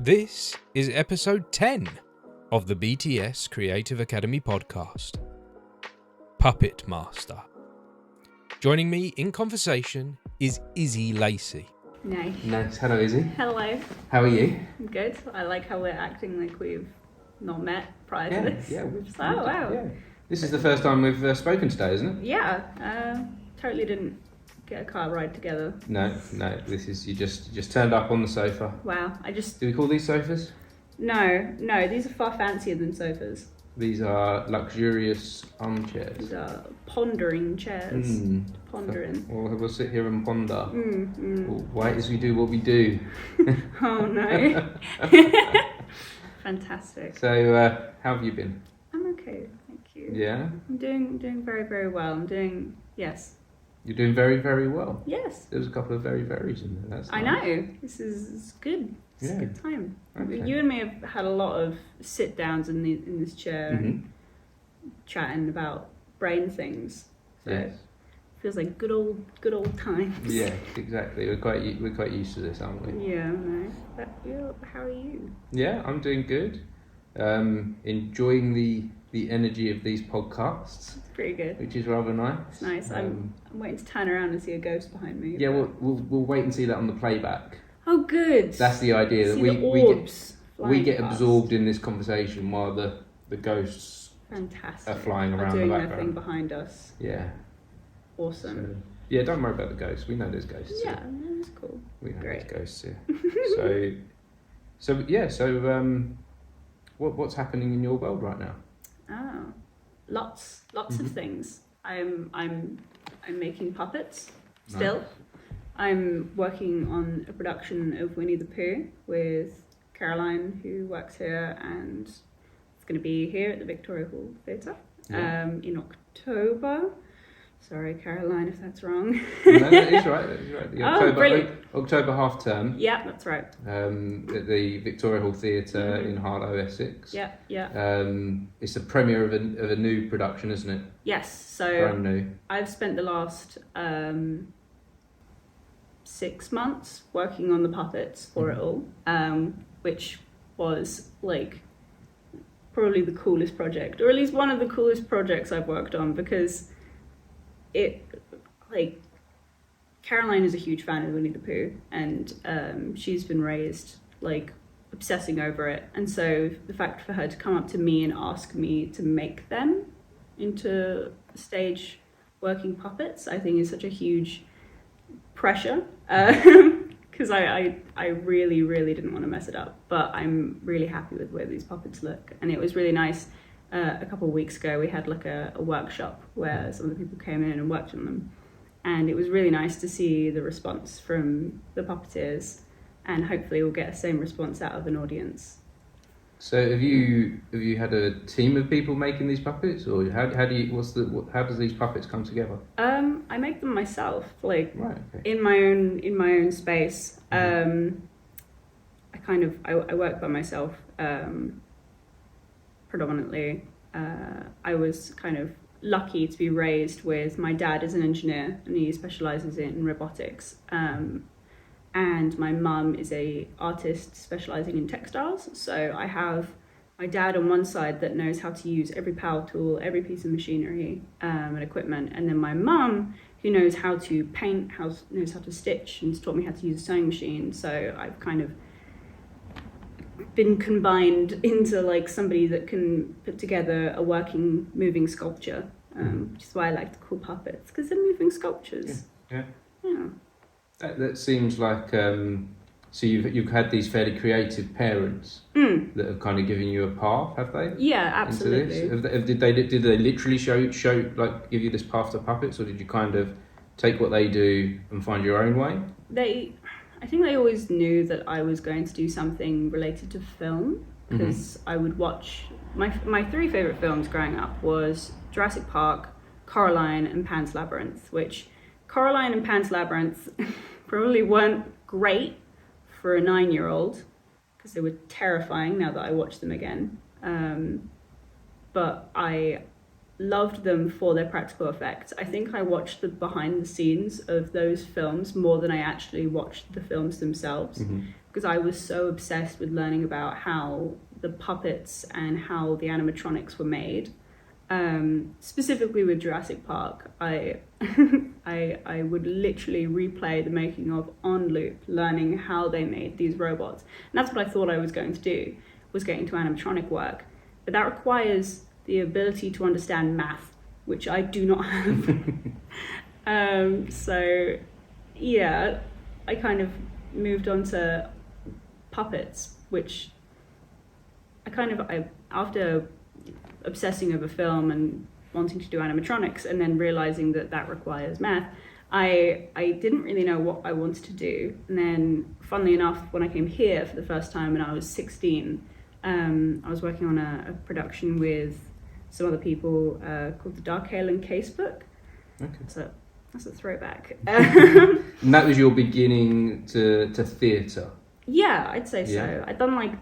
This is episode 10 of the BTS Creative Academy Podcast. Puppet Master. Joining me in conversation is Izzy Lacey. Nice. Hello, Izzy. Hello. How are you? I'm good. I like how we're acting like we've not met prior to this. Yeah. Oh, wow. Yeah. This is the first time we've spoken today, isn't it? Yeah. Totally didn't get a car ride together. No. This is you just turned up on the sofa. Wow. Do we call these sofas? No. These are far fancier than sofas. These are luxurious armchairs. These are pondering chairs. Pondering. We'll sit here and ponder. Why as we do what we do. Oh no. Fantastic. So, how have you been? I'm okay, thank you. Yeah? I'm doing very, very well. Yes. You're doing very, very well. Yes. There's a couple of very veries in there. That's I nice. know. This is good. It's a good time. Okay. You and me have had a lot of sit downs in this chair and chatting about brain things. So Yes. feels like good old times. Yeah, exactly. We're quite used to this, aren't we? Yeah, I know. But how are you? Yeah, I'm doing good. Enjoying the energy of these podcasts. It's pretty good. Which is rather nice. It's nice. I'm waiting to turn around and see a ghost behind me. Yeah, we'll wait and see that on the playback. Oh, good. That's the idea, that see we get past. absorbed in this conversation while the ghosts Fantastic. are flying around doing the their background. thing behind us. Yeah. Awesome. So, yeah, don't worry about the ghosts. We know there's ghosts. Yeah, that's cool. We know Great. there's ghosts here. So what's happening in your world right now? Oh, lots of things. I'm making puppets still. Nice. I'm working on a production of Winnie the Pooh with Caroline, who works here, and it's going to be here at the Victoria Hall Theatre in October. Sorry, Caroline, if that's wrong. No, that is right. The Brilliant. October half term. Yeah, that's right. At the Victoria Hall Theatre in Harlow, Essex. Yeah. It's the premiere of a new production, isn't it? Yes. So Brand new. I've spent the last 6 months working on the puppets for it all, which was like probably the coolest project, or at least one of the coolest projects I've worked on, because Caroline is a huge fan of Winnie the Pooh, and she's been raised like obsessing over it, and so the fact for her to come up to me and ask me to make them into stage working puppets, I think is such a huge pressure, because I really didn't want to mess it up, but I'm really happy with where these puppets look. And it was really nice. A couple of weeks ago we had like a workshop where some of the people came in and worked on them, and it was really nice to see the response from the puppeteers, and hopefully we'll get the same response out of an audience. So have you had a team of people making these puppets, or how does these puppets come together? I make them myself, Right, okay. in my own space. I work by myself predominantly. I was kind of lucky to be raised with, my dad is an engineer and he specialises in robotics, and my mum is a artist specialising in textiles. So I have my dad on one side that knows how to use every power tool, every piece of machinery and equipment, and then my mum who knows how to paint, knows how to stitch, and has taught me how to use a sewing machine. So I've kind of been combined into like somebody that can put together a working moving sculpture, which is why I like to call puppets, because they're moving sculptures. Yeah. Yeah. That seems like so you've had these fairly creative parents that have kind of given you a path, have they? Yeah, absolutely. Into this? Did they literally show like give you this path to puppets, or did you kind of take what they do and find your own way? I think they always knew that I was going to do something related to film, because I would watch my 3 favourite films growing up was Jurassic Park, Coraline and Pan's Labyrinth, which Coraline and Pan's Labyrinth probably weren't great for a 9-year-old, because they were terrifying now that I watch them again. But I loved them for their practical effects. I think I watched the behind the scenes of those films more than I actually watched the films themselves, because I was so obsessed with learning about how the puppets and how the animatronics were made. Specifically with Jurassic Park, I would literally replay the making of on loop, learning how they made these robots. And that's what I thought I was going to do, was get into animatronic work. But that requires the ability to understand math, which I do not have. So yeah, I kind of moved on to puppets, which I after obsessing over film and wanting to do animatronics and then realizing that requires math, I didn't really know what I wanted to do. And then funnily enough, when I came here for the first time when I was 16, I was working on a production with some other people called the Dark Hale and Casebook. Okay. So that's a throwback. And that was your beginning to theatre? Yeah, I'd say so. I'd done when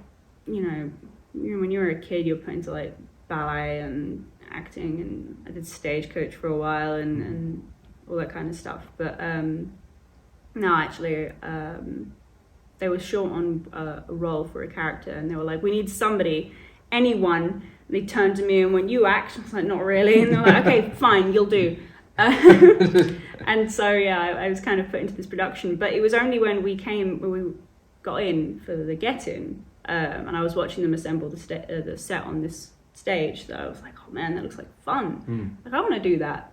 you were a kid, you're put into like ballet and acting, and I did Stagecoach for a while and all that kind of stuff. But no, actually, they were short on a role for a character, and they were like, "We need somebody, anyone." And they turned to me and went, "You act?" I was like, "Not really." And they're like, "Okay, fine, you'll do." And so I was kind of put into this production, but it was only when we got in for the get-in, and I was watching them assemble the set on this stage, that I was like, "Oh man, that looks like fun. Like I want to do that."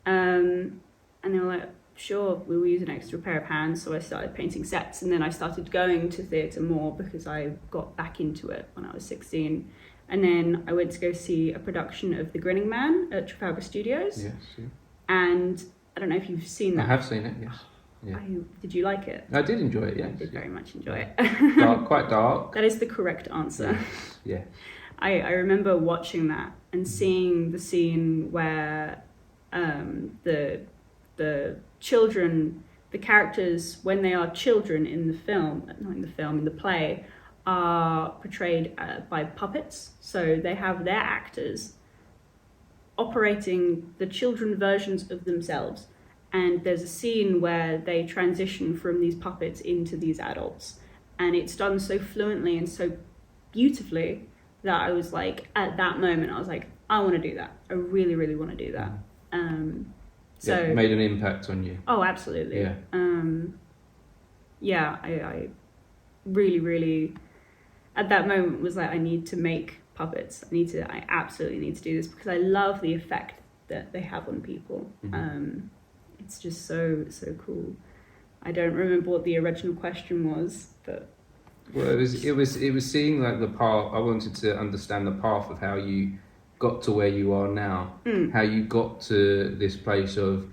And they were like, "Sure, we will use an extra pair of hands." So I started painting sets, and then I started going to theatre more because I got back into it when I was 16. And then I went to go see a production of The Grinning Man at Trafalgar Studios. Yes. Yeah. And I don't know if you've seen that. I have seen it, yes. Yeah. Did you like it? I did enjoy it, yes. I did very much enjoy it. Dark, quite dark. That is the correct answer. Yeah. I remember watching that and seeing the scene where the children, the characters, when they are children in the play, are portrayed by puppets. So they have their actors operating the children versions of themselves. And there's a scene where they transition from these puppets into these adults. And it's done so fluently and so beautifully that I was like, at that moment, I was like, I want to do that. I really, really want to do that. So it made an impact on you. Oh, absolutely. Yeah. I really, really, at that moment was like, I need to make puppets. I absolutely need to do this because I love the effect that they have on people. It's just so cool. I don't remember what the original question was, but well, it was seeing like the path. I wanted to understand the path of how you got to where you are now. How you got to this place of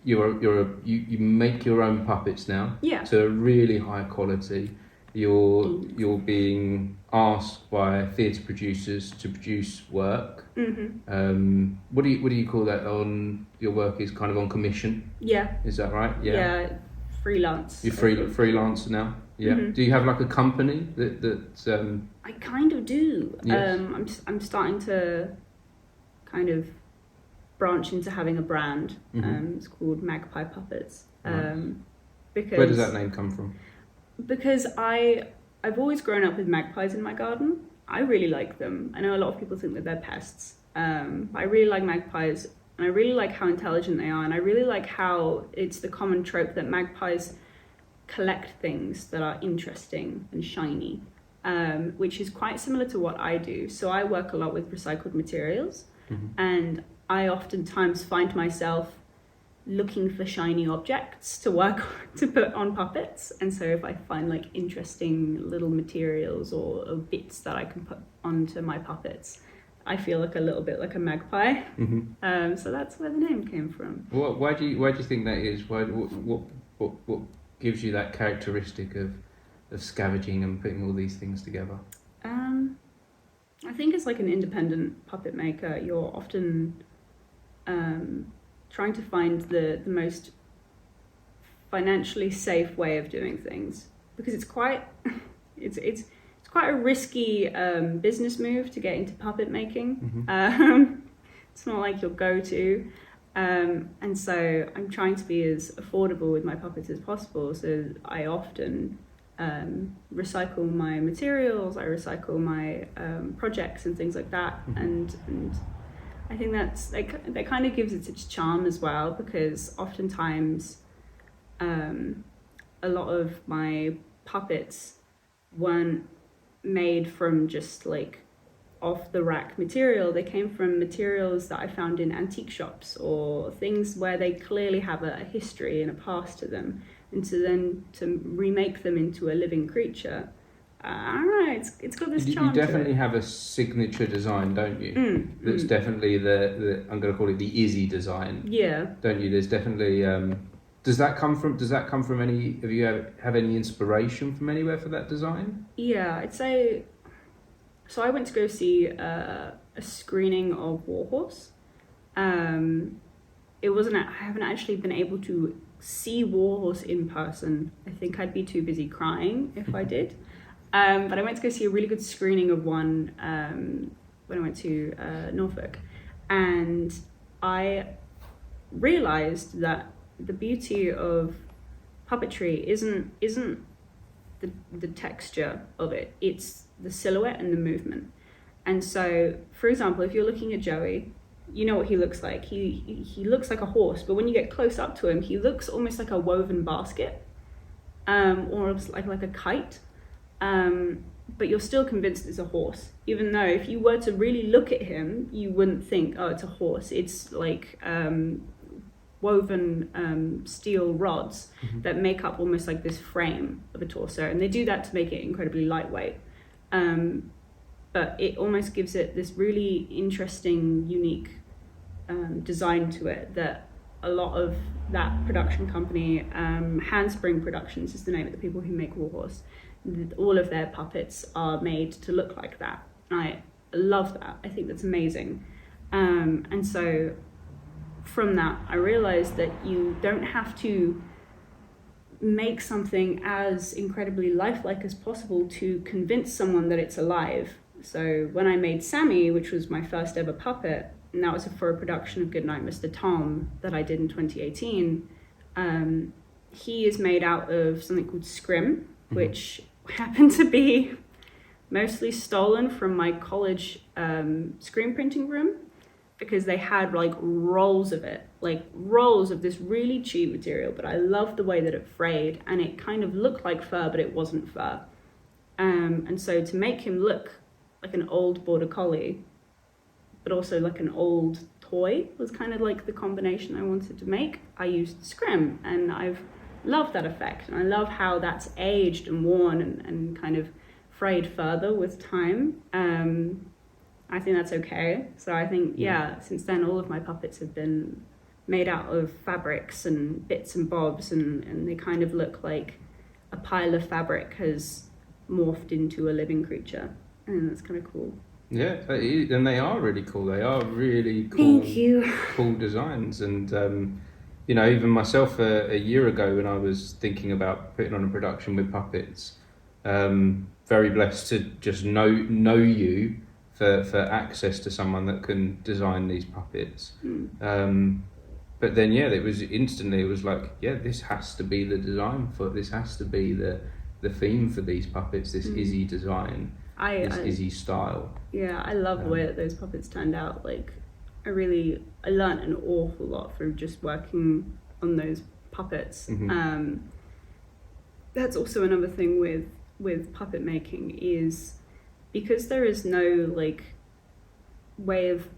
you make your own puppets now. Yeah. To a really high quality. You're being asked by theatre producers to produce work. What do you call that? On your work is kind of on commission. Yeah. Is that right? Yeah. Freelance. You're freelancer now. Yeah. Do you have like a company that? I kind of do. Yes. I'm starting to kind of branch into having a brand. It's called Magpie Puppets. Right. Because where does that name come from? Because I've always grown up with magpies in my garden. I really like them. I know a lot of people think that they're pests. But I really like magpies, and I really like how intelligent they are, and I really like how it's the common trope that magpies collect things that are interesting and shiny, which is quite similar to what I do. So I work a lot with recycled materials, and I oftentimes find myself looking for shiny objects to put on puppets. And so if I find like interesting little materials or bits that I can put onto my puppets, I feel like a little bit like a magpie. So that's where the name came from. Why do you think that is? What gives you that characteristic of scavenging and putting all these things together? I think as like an independent puppet maker, you're often trying to find the most financially safe way of doing things, because it's quite a risky business move to get into puppet making. It's not like your go-to. And so I'm trying to be as affordable with my puppets as possible. So I often recycle my materials, I recycle my projects and things like that. And I think that kind of gives it its charm as well, because oftentimes a lot of my puppets weren't made from just like off the rack material. They came from materials that I found in antique shops or things where they clearly have a history and a past to them, and to remake them into a living creature, I don't know, it's got this charm. You definitely to it. have a signature design, don't you? That's definitely the I'm going to call it the Izzy design. Yeah. Don't you? There's definitely does that come from any, have you have any inspiration from anywhere for that design? Yeah, I'd say. So I went to go see a screening of Warhorse. It wasn't. I haven't actually been able to see Warhorse in person. I think I'd be too busy crying if I did. But I went to go see a really good screening of one when I went to Norfolk, and I realised that the beauty of puppetry isn't the texture of it. It's the silhouette and the movement. And so, for example, if you're looking at Joey, you know what he looks like. He looks like a horse, but when you get close up to him, he looks almost like a woven basket, or like a kite. But you're still convinced it's a horse, even though if you were to really look at him, you wouldn't think, oh, it's a horse. It's like woven steel rods that make up almost like this frame of a torso, and they do that to make it incredibly lightweight. But it almost gives it this really interesting, unique design to it that a lot of that production company, Handspring Productions is the name of the people who make Warhorse, all of their puppets are made to look like that. I love that. I think that's amazing. And so from that, I realized that you don't have to make something as incredibly lifelike as possible to convince someone that it's alive. So when I made Sammy, which was my first ever puppet, and that was for a production of Goodnight Mr. Tom that I did in 2018, he is made out of something called scrim, which happened to be mostly stolen from my college screen printing room, because they had like rolls of it, like rolls of this really cheap material, but I loved the way that it frayed, and it kind of looked like fur, but it wasn't fur. And so to make him look like an old border collie, but also like an old toy, was kind of like the combination I wanted to make. I used scrim, and I've loved that effect, and I love how that's aged and worn and kind of frayed further with time. I think that's okay. So I think, since then all of my puppets have been made out of fabrics and bits and bobs, and they kind of look like a pile of fabric has morphed into a living creature, and that's kind of cool. Yeah, and they are really cool. They are really cool. Thank you. Cool designs. And even myself a year ago when I was thinking about putting on a production with puppets, very blessed to just know you for access to someone that can design these puppets. But then it was instantly, it was like, this has to be the design for, this has to be the theme for these puppets, this Izzy design, this Izzy style. Yeah, I love the way that those puppets turned out. Like, I learned an awful lot from just working on those puppets. That's also another thing with puppet making, is because there is no like way of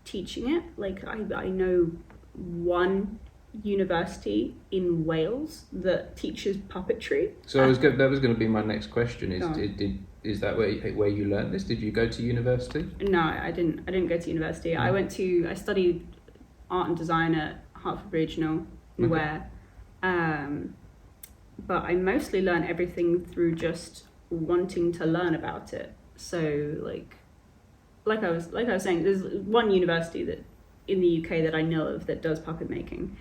teaching it. Like I know one university in Wales that teaches puppetry. So that was going to be my next question. Is that where you learned this? Did you go to university? No, I didn't go to university. I studied art and design at Hartford Regional in Ware. But I mostly learned everything through just wanting to learn about it. So like I was saying, there's one university that in the UK that I know of that does puppet making.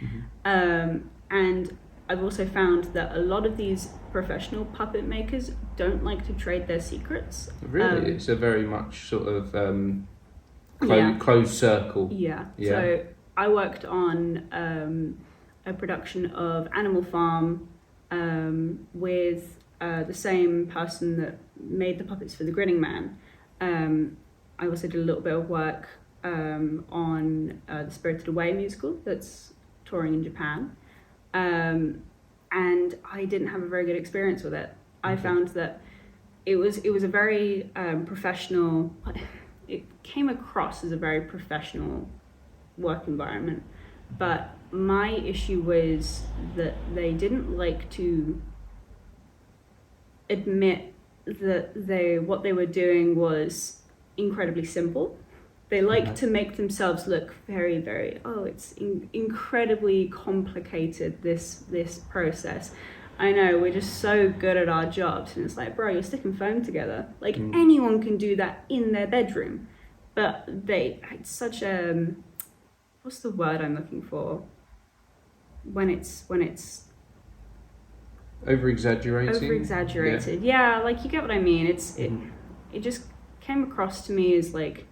And I've also found that a lot of these professional puppet makers don't like to trade their secrets. Really? It's a very much sort of closed circle. Yeah. So I worked on a production of Animal Farm with the same person that made the puppets for The Grinning Man. I also did a little bit of work on the Spirited Away musical that's touring in Japan. And I didn't have a very good experience with it. I found that it was a very professional, it came across as a very professional work environment, but my issue was that they didn't like to admit that what they were doing was incredibly simple. They like to make themselves look very, very, it's incredibly complicated, this process. I know, we're just so good at our jobs. And it's like, bro, you're sticking foam together. Like, anyone can do that in their bedroom. But it's such a, what's the word I'm looking for? When it's over-exaggerated. Yeah, like, you get what I mean. It just came across to me as like,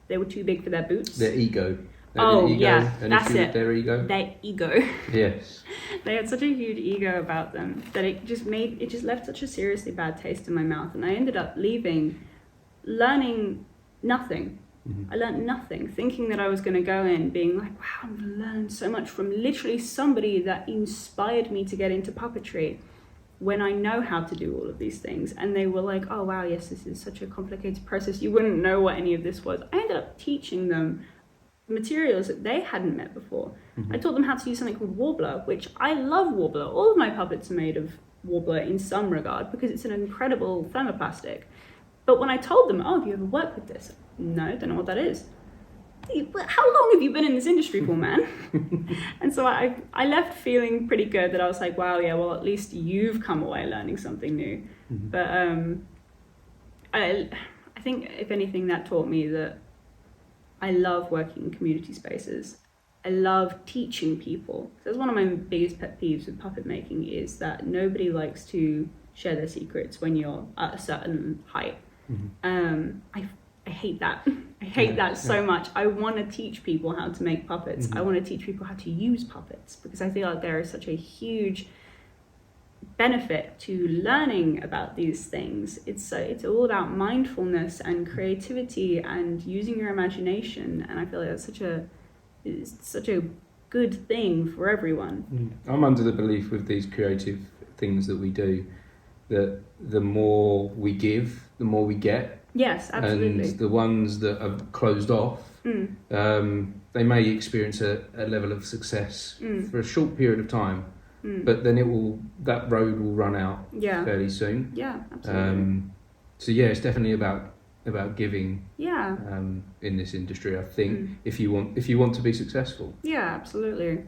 they were too big for their boots. Their ego. That's it. Their ego. Their ego. Yes. They had such a huge ego about them that it just left such a seriously bad taste in my mouth, and I ended up leaving, learning nothing. I learned nothing, thinking that I was going to go in being like, wow, I'm going to learn so much from literally somebody that inspired me to get into puppetry, when I know how to do all of these things. And they were like, oh wow, yes, this is such a complicated process, you wouldn't know what any of this was. I ended up teaching them materials that they hadn't met before. I taught them how to use something called Warbler, which I love Warbler. All of my puppets are made of Warbler in some regard because it's an incredible thermoplastic. But when I told them, have you ever worked with this? No, don't know what that is. How long have you been in this industry for, man? And so I left feeling pretty good that I was like, wow, yeah, well, at least you've come away learning something new. But I think, if anything, that taught me that I love working in community spaces. I love teaching people. So that's one of my biggest pet peeves with puppet making, is that nobody likes to share their secrets when you're at a certain height. I hate that. I hate that so much. I want to teach people how to make puppets. I want to teach people how to use puppets, because I feel like there is such a huge benefit to learning about these things. It's all about mindfulness and creativity and using your imagination, and I feel like it's such a good thing for everyone. I'm under the belief with these creative things that we do that the more we give, the more we get. Yes, absolutely. And the ones that are closed off, they may experience a level of success for a short period of time, but then that road will run out fairly soon. Yeah, absolutely. So yeah, it's definitely about giving. Yeah. In this industry, I think if you want to be successful. Yeah, absolutely.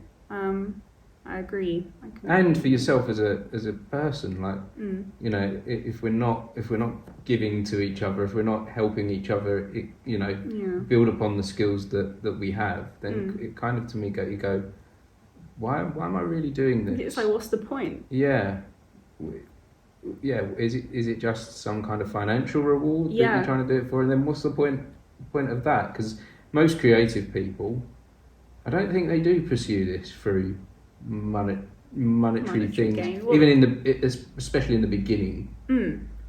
I agree. And for yourself as a person, like you know, if we're not giving to each other, if we're not helping each other, build upon the skills that we have, then it kind of, to me, you go, why am I really doing this? It's like, what's the point? Yeah. Is it just some kind of financial reward that you're trying to do it for? And then what's the point of that? Because most creative people, I don't think they do pursue this through monetary things gain. Well, especially in the beginning.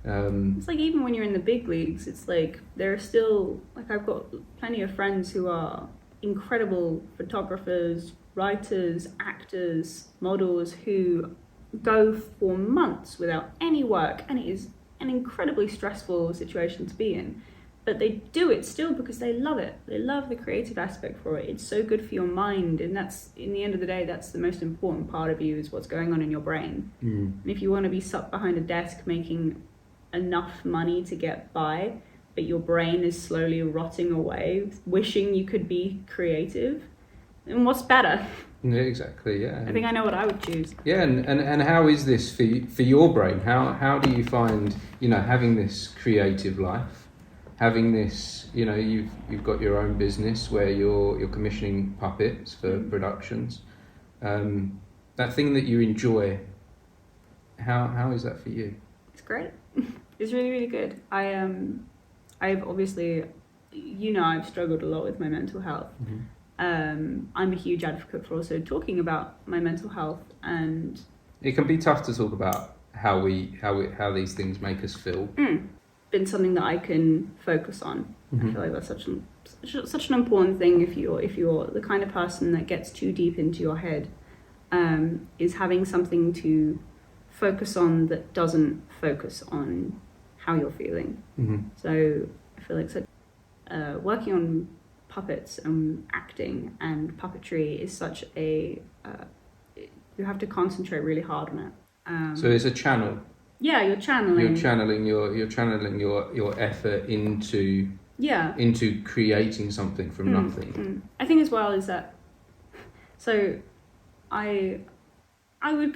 It's like, even when you're in the big leagues, it's like there are still, like, I've got plenty of friends who are incredible photographers, writers, actors, models, who go for months without any work, and it is an incredibly stressful situation to be in. But they do it still because they love it. They love the creative aspect for it. It's so good for your mind, and that's, in the end of the day, that's the most important part of you, is what's going on in your brain. And if you want to be stuck behind a desk making enough money to get by, but your brain is slowly rotting away, wishing you could be creative, then what's better? Yeah, exactly. Yeah. I think I know what I would choose. Yeah, and how is this for your brain? How do you find, having this creative life? Having this, you've got your own business where you're commissioning puppets for productions. That thing that you enjoy, how is that for you? It's great. It's really, really good. I've obviously I've struggled a lot with my mental health. I'm a huge advocate for also talking about my mental health, and it can be tough to talk about how these things make us feel. Been something that I can focus on. I feel like that's such an important thing if you're the kind of person that gets too deep into your head, is having something to focus on that doesn't focus on how you're feeling. So I feel like working on puppets and acting and puppetry is such a you have to concentrate really hard on it. So it's a channel. Yeah, you're channeling. You're channeling your effort into creating something from nothing. I think as well is that, so I would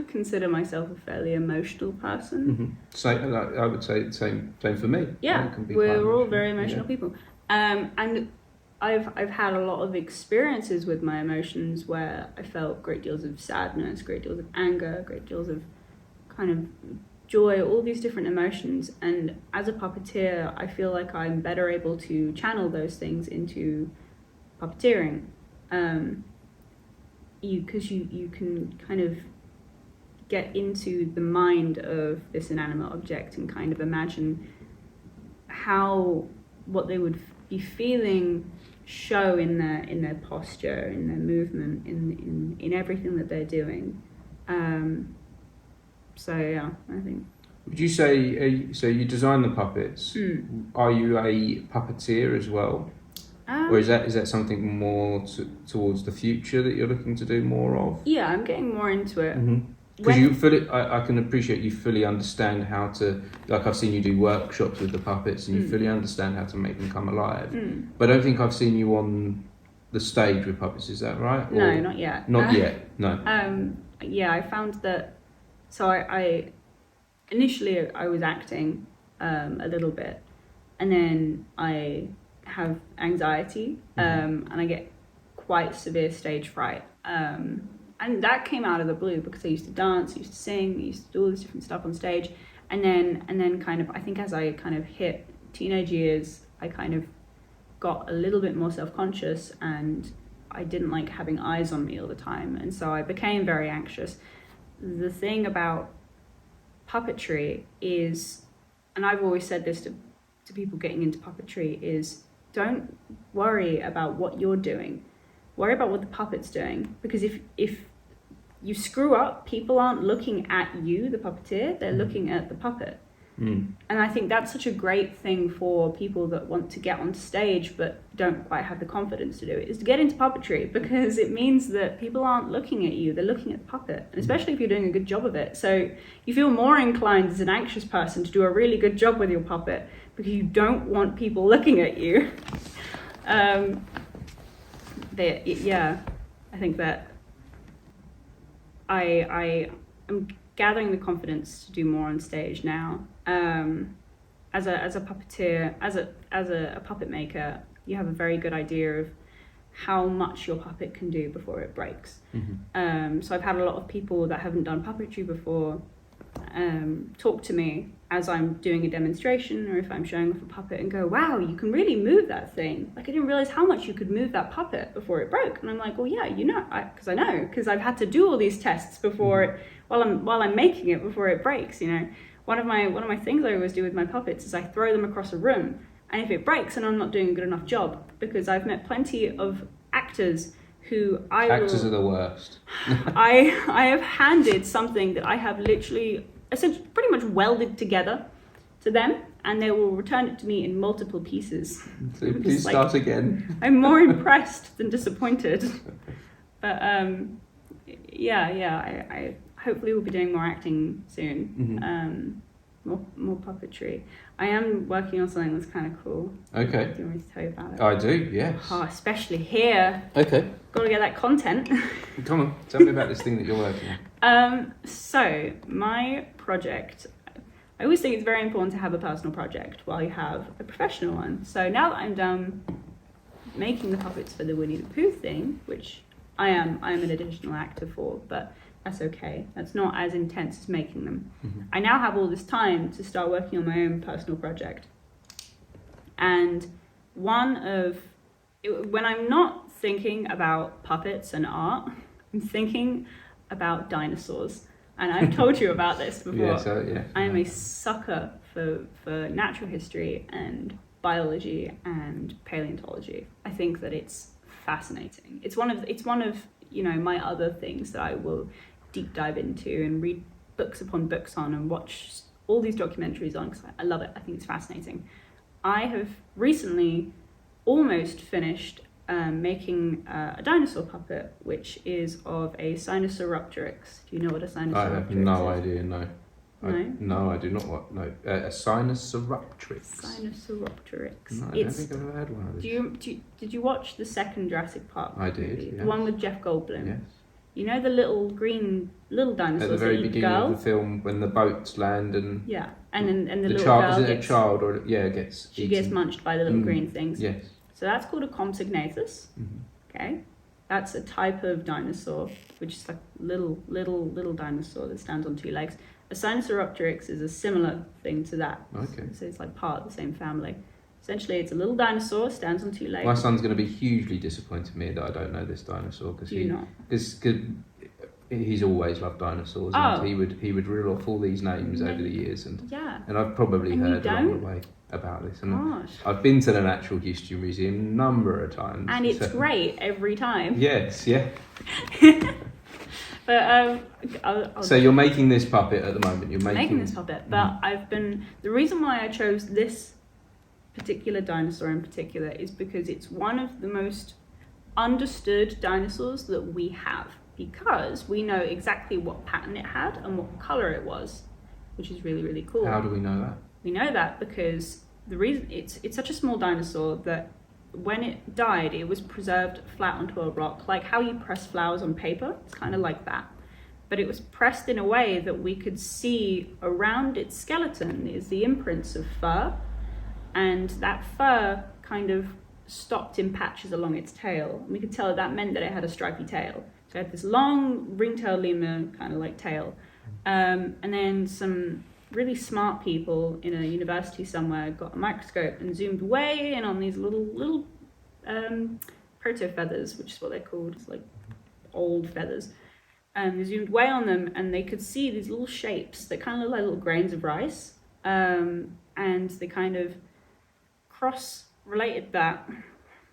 consider myself a fairly emotional person. So I would say same for me. Yeah, we're all very emotional people. And I've had a lot of experiences with my emotions where I felt great deals of sadness, great deals of anger, great deals of kind of joy, all these different emotions. And as a puppeteer, I feel like I'm better able to channel those things into puppeteering. Because you can kind of get into the mind of this inanimate object and kind of imagine what they would be feeling show in their posture, in their movement, in everything that they're doing. So yeah, I think. Would you say so? You design the puppets. Are you a puppeteer as well, or is that something more towards the future that you're looking to do more of? Yeah, I'm getting more into it. Because you fully, I can appreciate you fully understand how to. Like I've seen you do workshops with the puppets, and you fully understand how to make them come alive. But I don't think I've seen you on the stage with puppets. Is that right? No, not yet. Not yet. No. Yeah, I found that. So I initially I was acting a little bit, and then I have anxiety, and I get quite severe stage fright. And that came out of the blue because I used to dance, I used to sing, I used to do all this different stuff on stage, and then kind of I think as I kind of hit teenage years, I kind of got a little bit more self-conscious, and I didn't like having eyes on me all the time, and so I became very anxious. The thing about puppetry is, and I've always said this to people getting into puppetry, is don't worry about what you're doing. Worry about what the puppet's doing. Because if you screw up, people aren't looking at you, the puppeteer, they're looking at the puppet. And I think that's such a great thing for people that want to get on stage but don't quite have the confidence to do it, is to get into puppetry, because it means that people aren't looking at you, they're looking at the puppet, and especially if you're doing a good job of it. So you feel more inclined as an anxious person to do a really good job with your puppet because you don't want people looking at you. I think that I am gathering the confidence to do more on stage now. As a puppeteer, as a puppet maker, you have a very good idea of how much your puppet can do before it breaks. So I've had a lot of people that haven't done puppetry before talk to me as I'm doing a demonstration, or if I'm showing off a puppet, and go, wow, you can really move that thing. Like, I didn't realize how much you could move that puppet before it broke. And I'm like, well, yeah, because I've had to do all these tests before it, while I'm making it, before it breaks. One of my things I always do with my puppets is I throw them across a room, and if it breaks, then I'm not doing a good enough job, because I've met plenty of actors who Actors are the worst. I have handed something that I have literally essentially pretty much welded together to them, and they will return it to me in multiple pieces. So please start again. I'm more impressed than disappointed. But I hopefully will be doing more acting soon. More puppetry. I am working on something that's kind of cool. Okay. Do you want me to tell you about it? I do, yes. Oh, especially here. Okay. Got to get that content. Come on, tell me about this thing that you're working on. So my project, I always think it's very important to have a personal project while you have a professional one. So now that I'm done making the puppets for the Winnie the Pooh thing, which I am an additional actor for, but that's okay. That's not as intense as making them. I now have all this time to start working on my own personal project. And when I'm not thinking about puppets and art, I'm thinking about dinosaurs. And I've told you about this before. I'm a sucker for natural history and biology and paleontology. I think that it's fascinating. It's one of my other things that I will deep dive into and read books upon books on and watch all these documentaries on, because I love it. I think it's fascinating. I have recently almost finished making a dinosaur puppet, which is of a Sinosauropteryx. Do you know what a Sinosauropteryx is? I have no idea, no. No? I do not. A Sinosauropteryx. Sinosauropteryx. No, I don't think I've ever had one of these. Did you watch the second Jurassic Park I did, movie? yes. The one with Jeff Goldblum? Yes. You know the little dinosaurs At the very that eat beginning girls? of the film, when the boats land and Yeah, and the little child, girl is it gets, a child or gets she eaten? gets munched by the little green things. Yes. So that's called a Compsognathus. Okay, that's a type of dinosaur, which is like little dinosaur that stands on two legs. A Sinosauropteryx is a similar thing to that. Okay. So it's like part of the same family. Essentially, it's a little dinosaur, stands on two legs. My son's going to be hugely disappointed in me that I don't know this dinosaur, because he's always loved dinosaurs, and he would reel off all these names over the years, and I've probably heard along the way about this. And I've been to the Natural History Museum a number of times, and it's great every time. Yes, yeah. But so you're making this puppet at the moment. You're making this puppet, but the reason why I chose this particular dinosaur in particular is because it's one of the most understood dinosaurs that we have, because we know exactly what pattern it had and what color it was, which is really, really cool. How do we know that? We know that because the reason it's such a small dinosaur that when it died, it was preserved flat onto a rock, like how you press flowers on paper. It's kind of like that, but it was pressed in a way that we could see around its skeleton is the imprints of fur, and that fur kind of stopped in patches along its tail. And we could tell that meant that it had a stripy tail. So it had this long ring-tailed lemur kind of like tail. And then some really smart people in a university somewhere got a microscope and zoomed way in on these little proto-feathers, which is what they're called. It's like old feathers. They zoomed way on them, and they could see these little shapes that kind of look like little grains of rice. And they kind of cross-related that.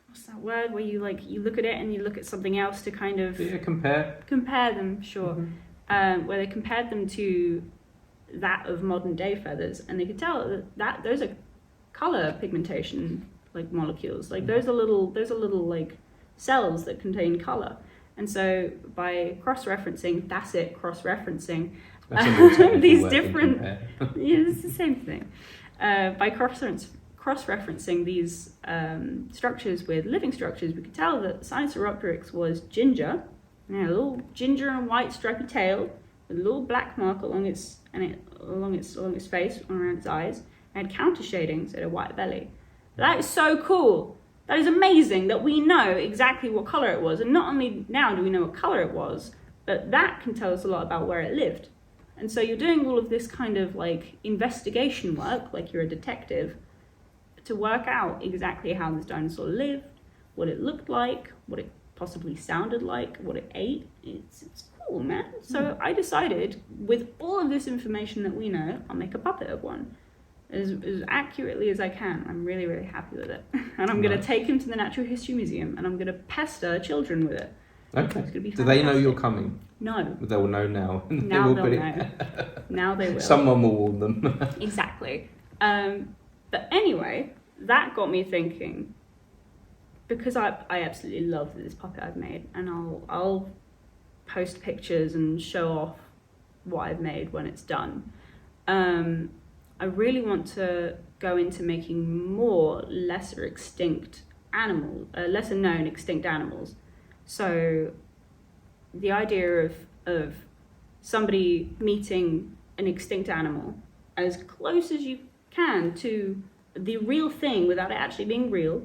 What's that word where you look at it and you look at something else to kind of compare them, sure. Where they compared them to that of modern day feathers, and they could tell that those are color pigmentation like molecules, like those are little like cells that contain color. And so by cross-referencing these different it's the same thing. By cross-referencing these structures with living structures, we could tell that Sinosauropteryx was ginger, a little ginger and white stripy tail with a little black mark along its face and around its eyes. It had counter shadings, it had a white belly. That is so cool. That is amazing that we know exactly what color it was, and not only now do we know what color it was, but that can tell us a lot about where it lived. And so you're doing all of this kind of like investigation work, like you're a detective, to work out exactly how this dinosaur lived, what it looked like, what it possibly sounded like, what it ate. It's cool, man. So I decided, with all of this information that we know, I'll make a puppet of one. As accurately as I can. I'm really, really happy with it. And I'm going to take him to the Natural History Museum, and I'm going to pester children with it. Okay. It's gonna be do they know you're coming? No. They will know now. Now they'll know. Now they will. Someone will warn them. Exactly. But anyway, that got me thinking, because I absolutely love this puppet I've made, and I'll post pictures and show off what I've made when it's done. I really want to go into making more lesser known extinct animals. So the idea of somebody meeting an extinct animal as close as you can to the real thing without it actually being real,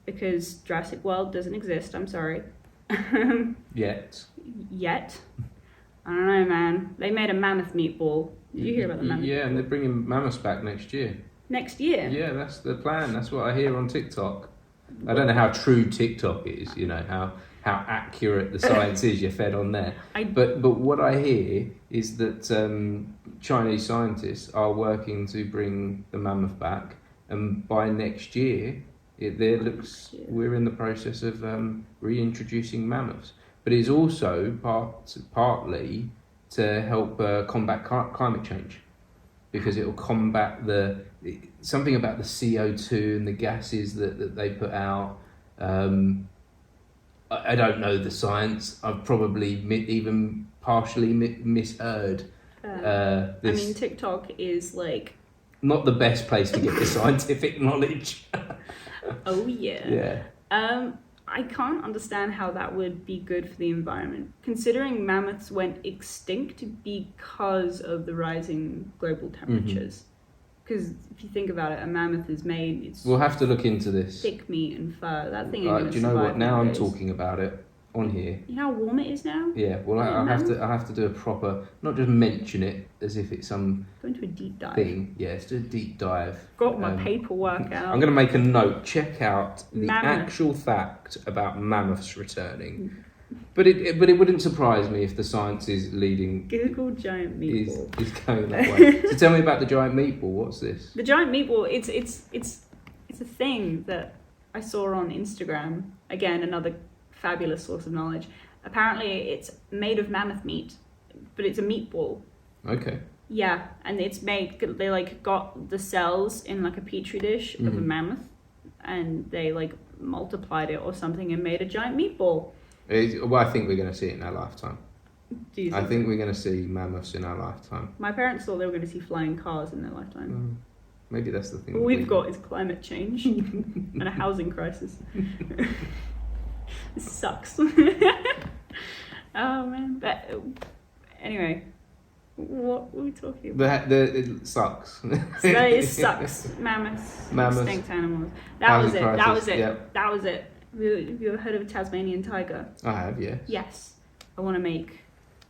because Jurassic World doesn't exist, I'm sorry. Yet. I don't know, man. They made a mammoth meatball. Did you hear about the mammoth? Yeah, and they're bringing mammoths back next year. Next year? Yeah, that's the plan. That's what I hear on TikTok. I don't know how true TikTok is, you know, how accurate the science is you're fed on there. But what I hear is that Chinese scientists are working to bring the mammoth back, and by next year, we're in the process of reintroducing mammoths. But it's also partly to help combat climate change, because it will combat something about the CO2 and the gases that they put out. I don't know the science. I've probably even partially misheard this. I mean, TikTok is like not the best place to get the scientific knowledge. Oh yeah. Yeah. I can't understand how that would be good for the environment, considering mammoths went extinct because of the rising global temperatures. Because if you think about it, a mammoth is made. We'll have to look into this. Thick meat and fur. That thing ain't gonna do you know what? Now nowadays. I'm talking about it on here. You know how warm it is now? Yeah. Well, I have to do a proper, not just mention it as if it's some Go into a deep dive. thing. Yeah, let's do a deep dive. Got my paperwork out. I'm going to make a note. Check out the Mammoth. actual fact about mammoths returning. But it wouldn't surprise me if the science is leading. Google giant meatball. Is going that way. So tell me about the giant meatball. What's this? The giant meatball. It's a thing that I saw on Instagram. Again, another fabulous source of knowledge. Apparently, it's made of mammoth meat, but it's a meatball. Okay. Yeah, and it's made. They like got the cells in like a petri dish of a mammoth, and they like multiplied it or something and made a giant meatball. Well, I think we're going to see it in our lifetime. I think we're going to see mammoths in our lifetime. My parents thought they were going to see flying cars in their lifetime. Maybe that's the thing. All we've got is climate change and a housing crisis. This sucks. Oh man. But anyway, what were we talking about? It sucks. It sucks. Mammoths. Extinct animals. That was it. Crisis. That was it. Yep. That was it. Have you ever heard of a Tasmanian tiger? I have, yes. Yes. I want to make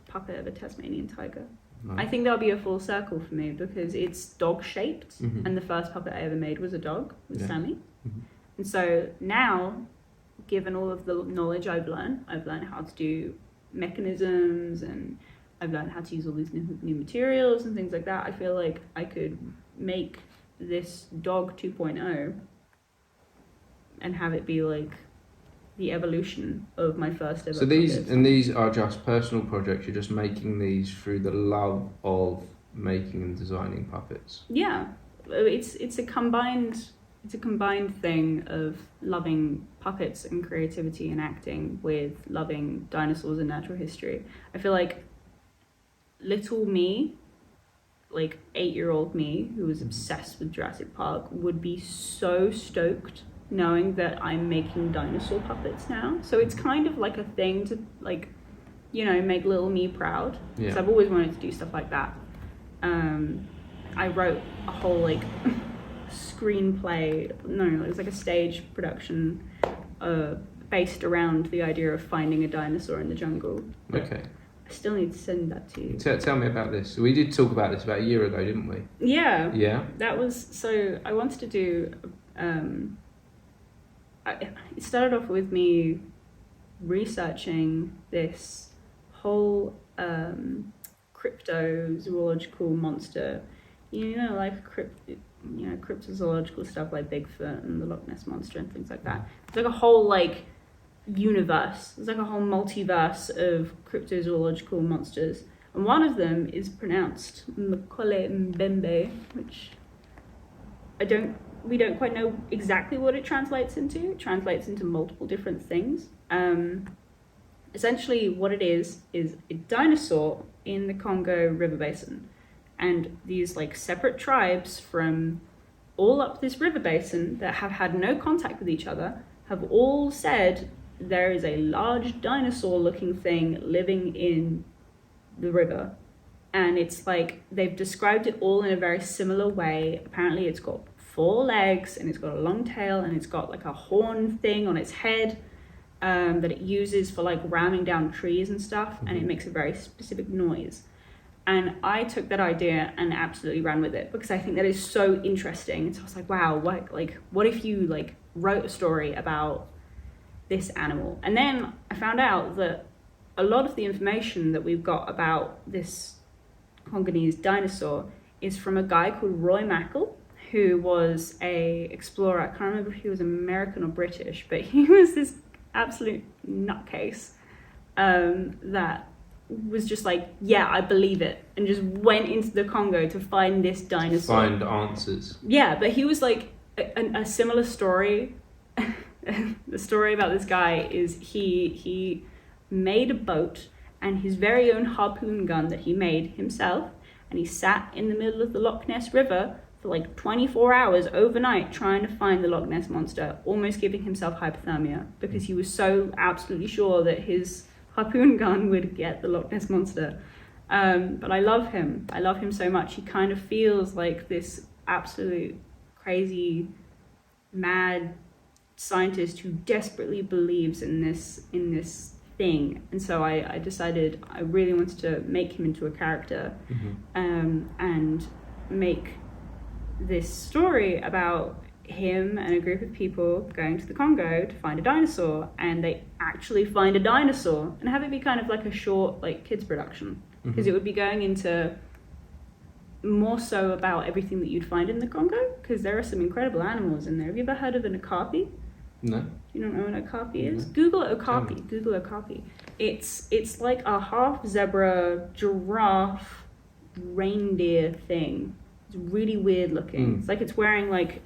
a puppet of a Tasmanian tiger. Nice. I think that'll be a full circle for me because it's dog shaped, and the first puppet I ever made was a dog, Sammy. And so now, given all of the knowledge I've learned how to do mechanisms, and I've learned how to use all these new materials and things like that. I feel like I could make this dog 2.0 and have it be like the evolution of my first ever. So these are just personal projects. You're just making these through the love of making and designing puppets. Yeah, it's a combined thing of loving puppets and creativity and acting with loving dinosaurs and natural history. I feel like little me, like 8-year-old me, who was obsessed with Jurassic Park, would be so stoked knowing that I'm making dinosaur puppets now. So it's kind of like a thing to, like, you know, make little me proud. Because I've always wanted to do stuff like that. I wrote a whole like screenplay. No, it was like a stage production based around the idea of finding a dinosaur in the jungle. Okay. I still need to send that to you. Tell me about this. We did talk about this about a year ago, didn't we? Yeah. Yeah. That was, so I wanted to do, it started off with me researching this whole cryptozoological monster. You know, like cryptozoological stuff like Bigfoot and the Loch Ness Monster and things like that. It's like a whole like universe. It's like a whole multiverse of cryptozoological monsters. And one of them is pronounced Mkole Mbembe, which we don't quite know exactly what it translates into. It translates into multiple different things. Essentially what it is a dinosaur in the Congo River Basin. And these like separate tribes from all up this river basin that have had no contact with each other have all said there is a large dinosaur looking thing living in the river. And it's like they've described it all in a very similar way. Apparently it's got 4 legs and it's got a long tail and it's got like a horn thing on its head that it uses for like ramming down trees and stuff, and it makes a very specific noise. And I took that idea and absolutely ran with it because I think that is so interesting. And so I was like, wow, what if you like wrote a story about this animal. And then I found out that a lot of the information that we've got about this Congolese dinosaur is from a guy called Roy Mackal, who was a explorer. I can't remember if he was American or British, but he was this absolute nutcase that was just like, yeah, I believe it, and just went into the Congo to find this dinosaur. Find answers. Yeah, but he was like a similar story. The story about this guy is he made a boat and his very own harpoon gun that he made himself, and he sat in the middle of the Loch Ness River for like 24 hours overnight trying to find the Loch Ness Monster, almost giving himself hypothermia because he was so absolutely sure that his harpoon gun would get the Loch Ness Monster. But I love him. I love him so much. He kind of feels like this absolute crazy, mad scientist who desperately believes in this thing. And so I decided I really wanted to make him into a character, and make this story about him and a group of people going to the Congo to find a dinosaur, and they actually find a dinosaur, and have it be kind of like a short like kids production, because it would be going into more so about everything that you'd find in the Congo, because there are some incredible animals in there. Have you ever heard of an okapi? No. You don't know what an okapi is? Google okapi. Google okapi. It's like a half zebra, giraffe, reindeer thing. It's really weird looking. It's like it's wearing like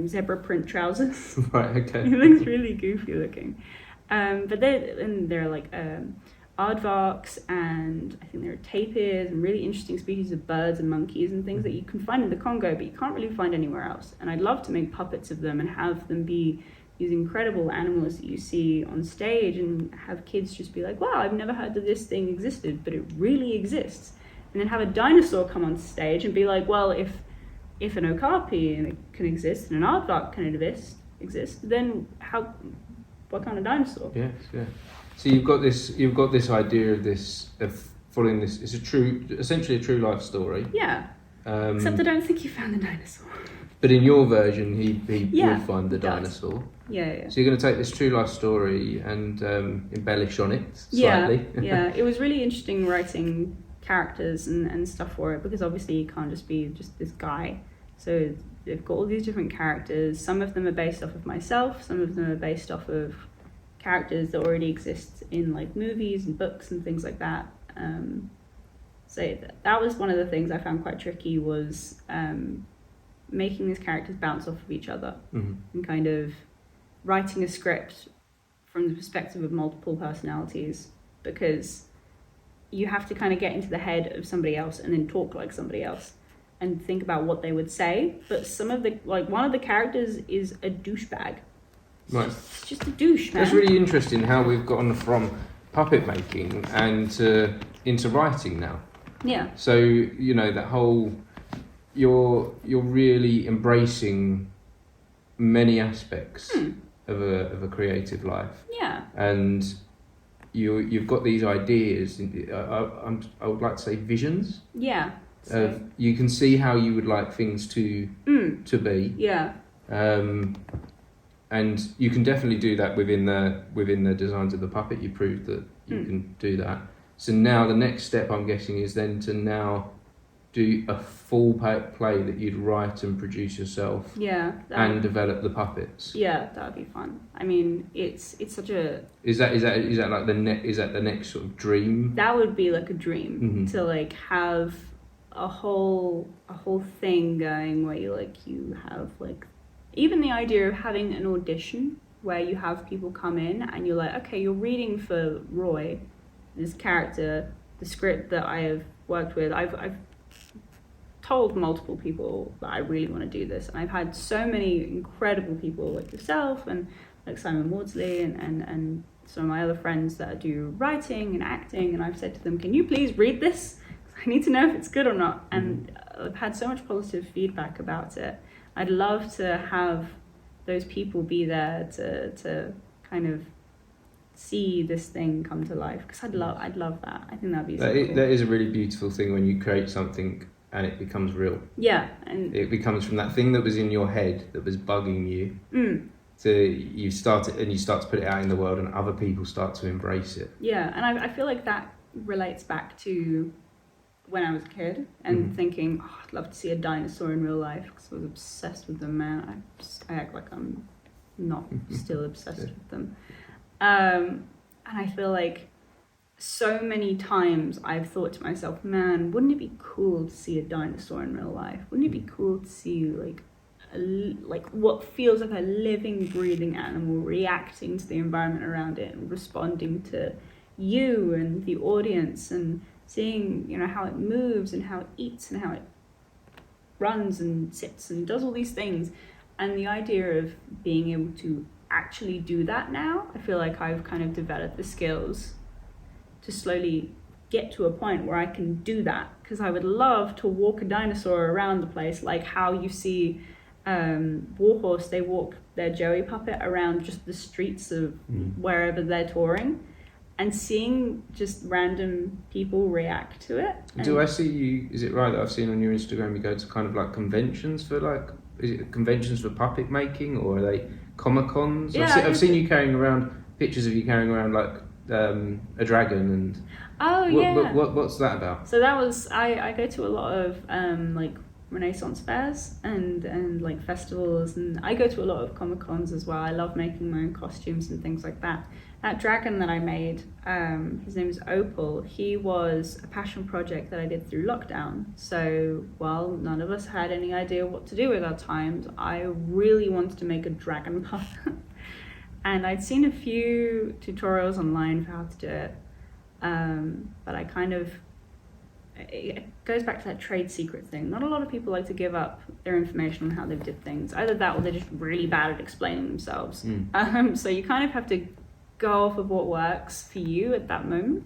zebra print trousers. Right, okay. It looks really goofy looking. But they're like aardvarks, and I think there are tapirs and really interesting species of birds and monkeys and things that you can find in the Congo, but you can't really find anywhere else. And I'd love to make puppets of them and have them be these incredible animals that you see on stage, and have kids just be like, wow, I've never heard that this thing existed, but it really exists. And then have a dinosaur come on stage and be like, well, if an okapi can exist and an aardvark can exist, then what kind of dinosaur? Yes, yeah. So you've got this idea of following this. It's essentially a true life story. Yeah. Except I don't think he found the dinosaur. But in your version, he would find the does. dinosaur. Yeah. So you're going to take this true life story and embellish on it slightly. Yeah. It was really interesting writing characters and stuff for it, because obviously you can't just be just this guy. So they've got all these different characters. Some of them are based off of myself. Some of them are based off of characters that already exist in like movies and books and things like that. So that was one of the things I found quite tricky, was making these characters bounce off of each other, and kind of writing a script from the perspective of multiple personalities, because you have to kind of get into the head of somebody else and then talk like somebody else and think about what they would say. But one of the characters is a douchebag. Right. It's just a douche, man. That's really interesting how we've gotten from puppet making and into writing now. Yeah. So, that whole, you're really embracing many aspects of a creative life. Yeah. And you've got these ideas. I would like to say visions. Yeah. So. You can see how you would like things to be. Yeah. And you can definitely do that within the designs of the puppet. You proved that you can do that. So now the next step, I'm guessing, is then to now do a full play that you'd write and produce yourself. Yeah. And develop the puppets. Yeah, that would be fun. I mean, it's such a. Is that like the next sort of dream? That would be like a dream, to like have a whole thing going where you have like, even the idea of having an audition where you have people come in and you're like, okay, you're reading for Roy, this character, the script that I have worked with. I've told multiple people that I really want to do this, and I've had so many incredible people like yourself and like Simon Maudsley and some of my other friends that do writing and acting, and I've said to them, can you please read this? I need to know if it's good or not. And I've had so much positive feedback about it. I'd love to have those people be there to kind of see this thing come to life, because I'd love that. I think that'd be so cool. That is a really beautiful thing when you create something and it becomes real. Yeah, and it becomes from that thing that was in your head that was bugging you. you start to put it out in the world, and other people start to embrace it. Yeah, and I feel like that relates back to when I was a kid and thinking, oh, I'd love to see a dinosaur in real life because I was obsessed with them, man. I act like I'm not still obsessed with them. And I feel like so many times I've thought to myself, man, wouldn't it be cool to see a dinosaur in real life? Wouldn't it be cool to see like what feels like a living, breathing animal reacting to the environment around it and responding to you and the audience, and seeing, you know, how it moves and how it eats and how it runs and sits and does all these things. And the idea of being able to actually do that now, I feel like I've kind of developed the skills to slowly get to a point where I can do that, because I would love to walk a dinosaur around the place, like how you see Warhorse, they walk their Joey puppet around just the streets of wherever they're touring, and seeing just random people react to it. Do I see you, is it right that I've seen on your Instagram you go to kind of like conventions for like, is it conventions for puppet making, or are they Comic-Cons? Yeah, I've seen you carrying around, pictures of you carrying around like a dragon, and what's that about? So that was, I go to a lot of like Renaissance fairs and like festivals, and I go to a lot of Comic-Cons as well. I love making my own costumes and things like that. That dragon that I made, his name is Opal. He was a passion project that I did through lockdown. So while none of us had any idea what to do with our times, I really wanted to make a dragon puppet. And I'd seen a few tutorials online for how to do it, but I kind of, it goes back to that trade secret thing. Not a lot of people like to give up their information on how they did things. Either that or they're just really bad at explaining themselves. So you kind of have to go off of what works for you at that moment.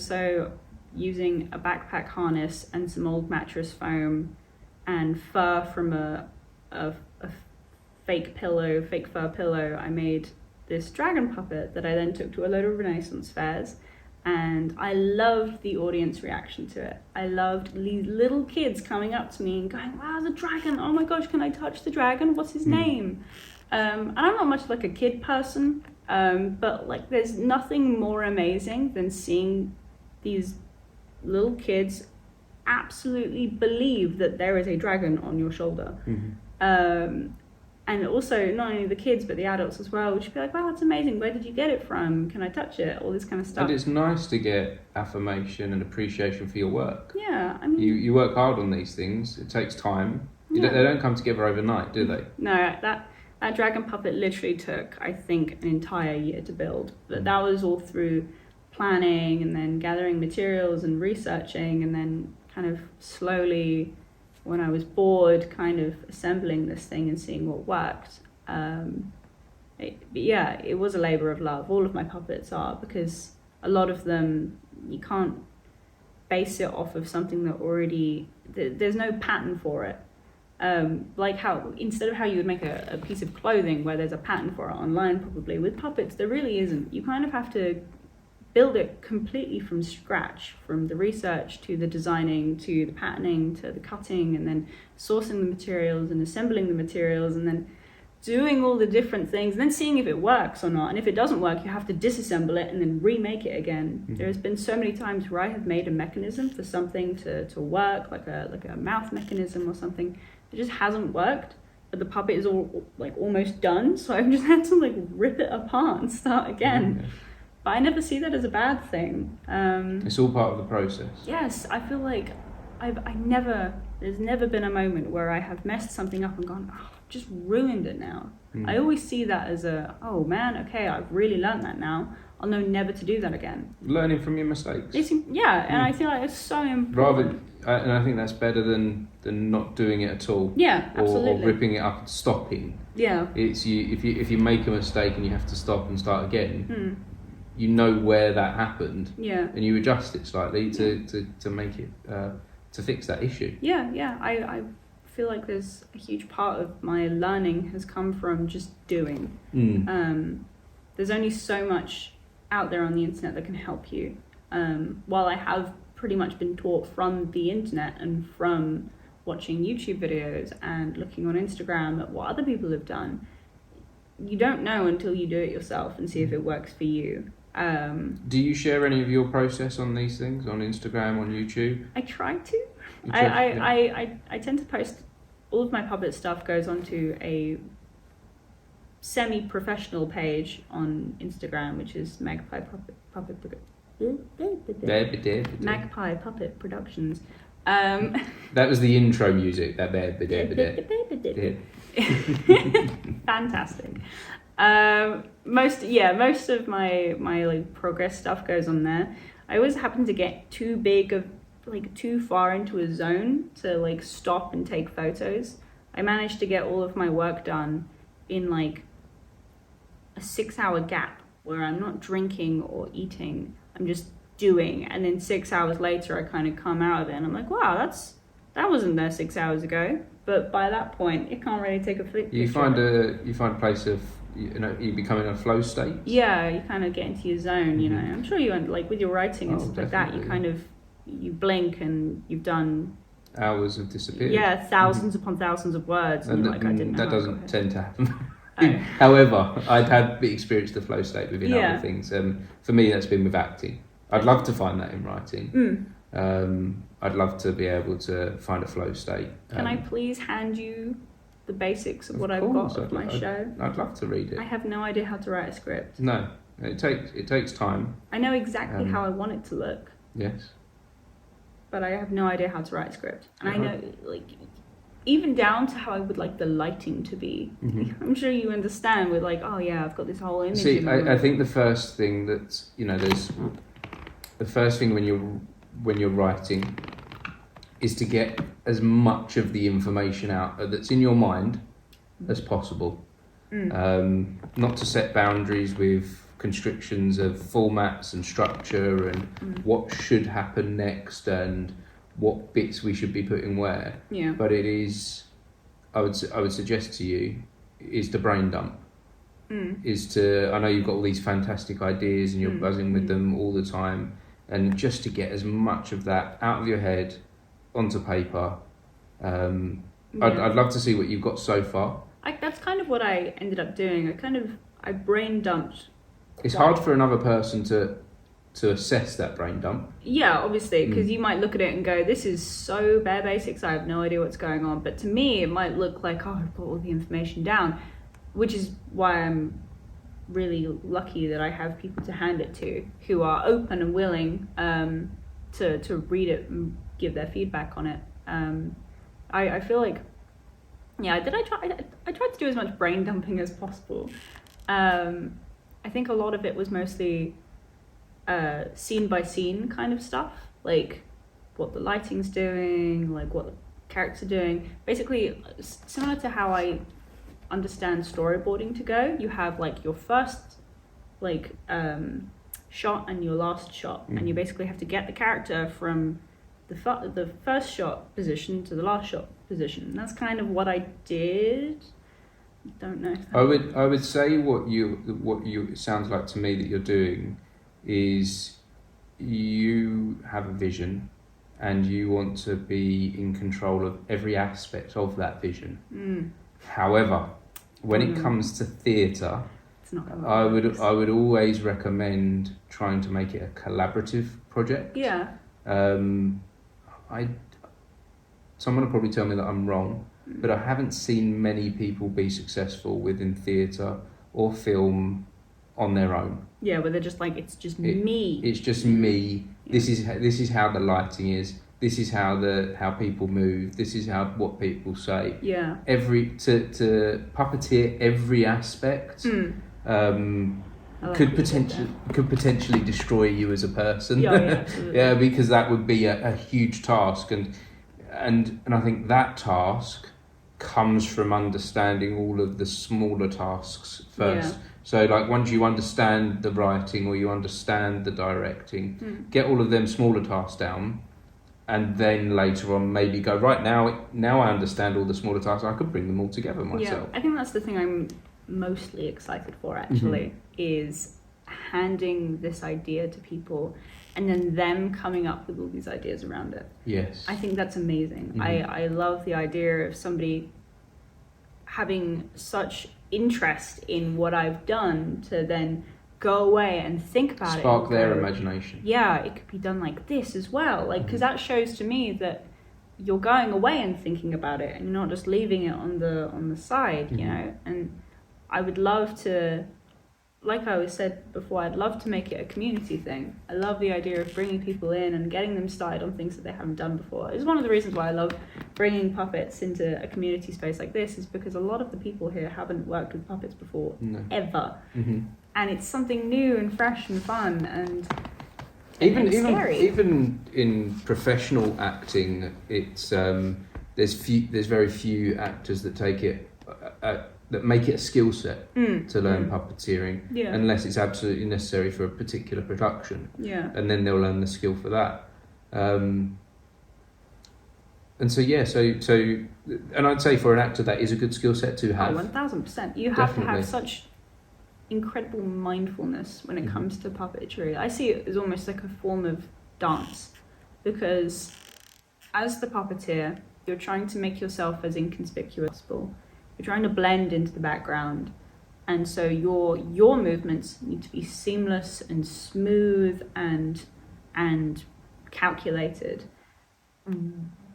So using a backpack harness and some old mattress foam and fur from a fake fur pillow, I made this dragon puppet that I then took to a load of Renaissance fairs. And I loved the audience reaction to it. I loved these little kids coming up to me and going, wow, the dragon, oh my gosh, can I touch the dragon? What's his name? And I'm not much like a kid person, but like there's nothing more amazing than seeing these little kids absolutely believe that there is a dragon on your shoulder. And also not only the kids but the adults as well, which would be like, wow, that's amazing, where did you get it from, can I touch it, all this kind of stuff. And it's nice to get affirmation and appreciation for your work. Yeah, I mean, you work hard on these things, it takes time. They don't come together overnight, do they? No, that dragon puppet literally took, I think, an entire year to build. But that was all through planning and then gathering materials and researching, and then kind of slowly, when I was bored, kind of assembling this thing and seeing what worked. It was a labor of love. All of my puppets are, because a lot of them, you can't base it off of something that already, there's no pattern for it. Like how, instead of how you would make a piece of clothing where there's a pattern for it online, probably, with puppets, there really isn't. You kind of have to build it completely from scratch, from the research to the designing to the patterning to the cutting, and then sourcing the materials and assembling the materials, and then doing all the different things, and then seeing if it works or not. And if it doesn't work, you have to disassemble it and then remake it again. There's been so many times where I have made a mechanism for something to work, like a mouth mechanism or something. It just hasn't worked, but the puppet is all like almost done, so I've just had to like rip it apart and start again. But I never see that as a bad thing. It's all part of the process. Yes, I feel like there's never been a moment where I have messed something up and gone, oh, I've just ruined it now. I always see that as oh man, okay, I've really learned that now. I'll know never to do that again. Learning from your mistakes. And I feel like it's so important. And I think that's better than not doing it at all. Yeah, absolutely. Or ripping it up and stopping. Yeah. It's if you make a mistake and you have to stop and start again, you know where that happened. Yeah. And you adjust it slightly to make it to fix that issue. Yeah. I feel like there's a huge part of my learning has come from just doing. There's only so much out there on the internet that can help you. While I have pretty much been taught from the internet and from watching YouTube videos and looking on Instagram at what other people have done, you don't know until you do it yourself and see if it works for you. Do you share any of your process on these things on Instagram, on YouTube? I try to. I tend to post all of my puppet stuff goes onto a semi-professional page on Instagram, which is Magpie Puppet Productions. That was the intro music. Fantastic. Most of my like progress stuff goes on there. I always happen to get too far into a zone to like stop and take photos. I managed to get all of my work done in like a 6-hour gap where I'm not drinking or eating. I'm just doing, and then 6 hours later I kind of come out of it and I'm like, wow, that wasn't there 6 hours ago. But by that point, you can't really take a picture. You find a place of, you become in a flow state. Yeah, you kind of get into your zone. You know, I'm sure you like with your writing and stuff like that. You kind of blink and you've done hours have disappeared. Yeah, thousands upon thousands of words, and you're like, I didn't know. That doesn't tend to happen. However, I'd had experienced the flow state within other things. For me, that's been with acting. I'd love to find that in writing. I'd love to be able to find a flow state. Can I please hand you the basics of what I've got of my show? I'd love to read it. I have no idea how to write a script. No, it takes time. I know exactly how I want it to look. Yes. But I have no idea how to write a script. And I know, like, even down to how I would like the lighting to be. Mm-hmm. I'm sure you understand with like, oh yeah, I've got this whole image. See, I think the first thing that, there's the first thing when you're writing is to get as much of the information out that's in your mind as possible. Not to set boundaries with constrictions of formats and structure and what should happen next and what bits we should be putting where. Yeah. But it is, I would suggest to you, is the brain dump. I know you've got all these fantastic ideas and you're buzzing with them all the time, and just to get as much of that out of your head onto paper. I'd love to see what you've got so far. That's kind of what I ended up doing. I brain dumped. It's hard for another person to assess that brain dump. Yeah, obviously, because you might look at it and go, this is so bare basics, I have no idea what's going on. But to me, it might look like, oh, I've put all the information down, which is why I'm really lucky that I have people to hand it to who are open and willing to read it and give their feedback on it. I feel like, I tried to do as much brain dumping as possible. I think a lot of it was mostly scene by scene kind of stuff, like what the lighting's doing, like what the characters are doing. Basically, similar to how I understand storyboarding to go. You have like your first shot and your last shot, and you basically have to get the character from the first shot position to the last shot position. And that's kind of what I did. Don't know. I would say what you it sounds like to me that you're doing is you have a vision and you want to be in control of every aspect of that vision. However, when it comes to theatre, I would always recommend trying to make it a collaborative project. Yeah. Someone will probably tell me that I'm wrong, but I haven't seen many people be successful within theatre or film on their own. Yeah, where they're just like, it's just me. It's just me. Yeah. This is how the lighting is. This is how people move. This is what people say. Yeah. To puppeteer every aspect could potentially destroy you as a person. Yeah, absolutely. Yeah, because that would be a huge task, and I think that task comes from understanding all of the smaller tasks first. Yeah. So like once you understand the writing or you understand the directing, get all of them smaller tasks down, and then later on maybe go, right, now I understand all the smaller tasks, I could bring them all together myself. Yeah, I think that's the thing I'm mostly excited for actually, is handing this idea to people and then them coming up with all these ideas around it. Yes. I think that's amazing. I love the idea of somebody having such interest in what I've done to then go away and think about it. Spark their imagination. Yeah, it could be done like this as well. Like, because that shows to me that you're going away and thinking about it, and you're not just leaving it on the side, you know. And I would love to, like I always said before, I'd love to make it a community thing. I love the idea of bringing people in and getting them started on things that they haven't done before. It's one of the reasons why I love bringing puppets into a community space like this, is because a lot of the people here haven't worked with puppets before, ever. And it's something new and fresh and fun, and scary. Even in professional acting, it's there's very few actors that take it that make it a skill set to learn puppeteering, unless it's absolutely necessary for a particular production. And then they'll learn the skill for that. And so and I'd say for an actor that is a good skill set to have. 1000%. You have to have such incredible mindfulness when it comes to puppetry. I see it as almost like a form of dance, because as the puppeteer, you're trying to make yourself as inconspicuous as possible. You're trying to blend into the background, and so your movements need to be seamless and smooth and calculated.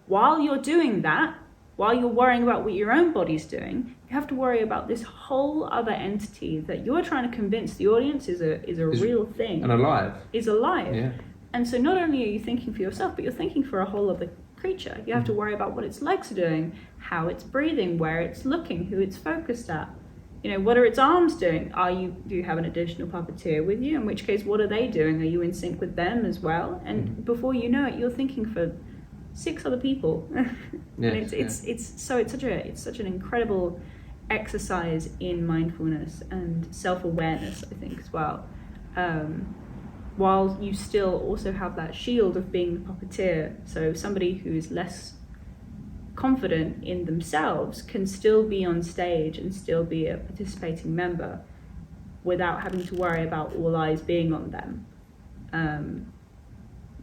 While you're doing that, while you're worrying about what your own body's doing, you have to worry about this whole other entity that you're trying to convince the audience is a real thing. And alive. Is alive. Yeah. And so not only are you thinking for yourself, but you're thinking for a whole other creature. You have to worry about what its legs are doing, how it's breathing, where it's looking, who it's focused at. You know, what are its arms doing? Do you have an additional puppeteer with you? In which case, what are they doing? Are you in sync with them as well? And before you know it, you're thinking for 6 other people. And it's such an incredible exercise in mindfulness and self-awareness, I think, as well. While you still also have that shield of being the puppeteer, so somebody who is less confident in themselves can still be on stage and still be a participating member without having to worry about all eyes being on them.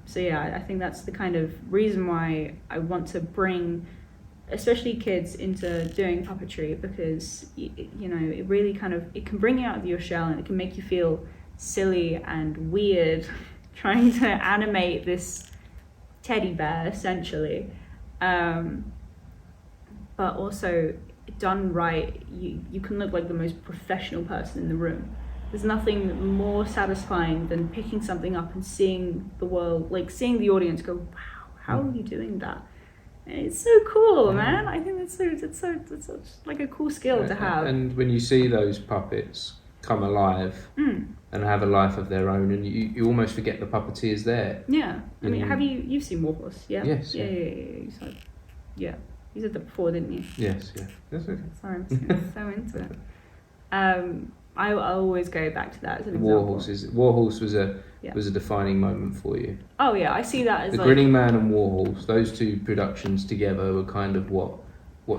So yeah, I think that's the kind of reason why I want to bring especially kids into doing puppetry, because you know, it really it can bring you out of your shell, and it can make you feel silly and weird trying to animate this teddy bear essentially, but also done right, you can look like the most professional person in the room. There's nothing more satisfying than picking something up and seeing the world, like seeing the audience go, wow, how are you doing that? And it's so cool, man. I think it's such like a cool skill to have. And when you see those puppets come alive and have a life of their own, and you almost forget the puppeteer's there. Yeah. I mean, have you've seen Warhorse? Yeah. Yes. Yeah. You said that before, didn't you? Yes. Yeah. That's okay. Sorry, I'm so into it. I always go back to that as an example. Warhorse was a defining moment for you. Oh yeah, I see that as The Grinning Man and Warhorse. Those two productions together were kind of what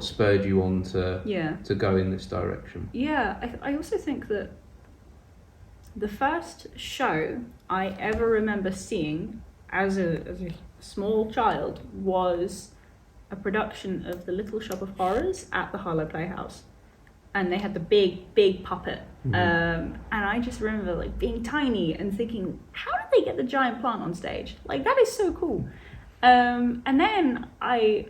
spurred you on to go in this direction. Yeah, I also think that the first show I ever remember seeing as a small child was a production of The Little Shop of Horrors at the Harlow Playhouse. And they had the big puppet. And I just remember like being tiny and thinking, how did they get the giant plant on stage? Like, that is so cool. And then I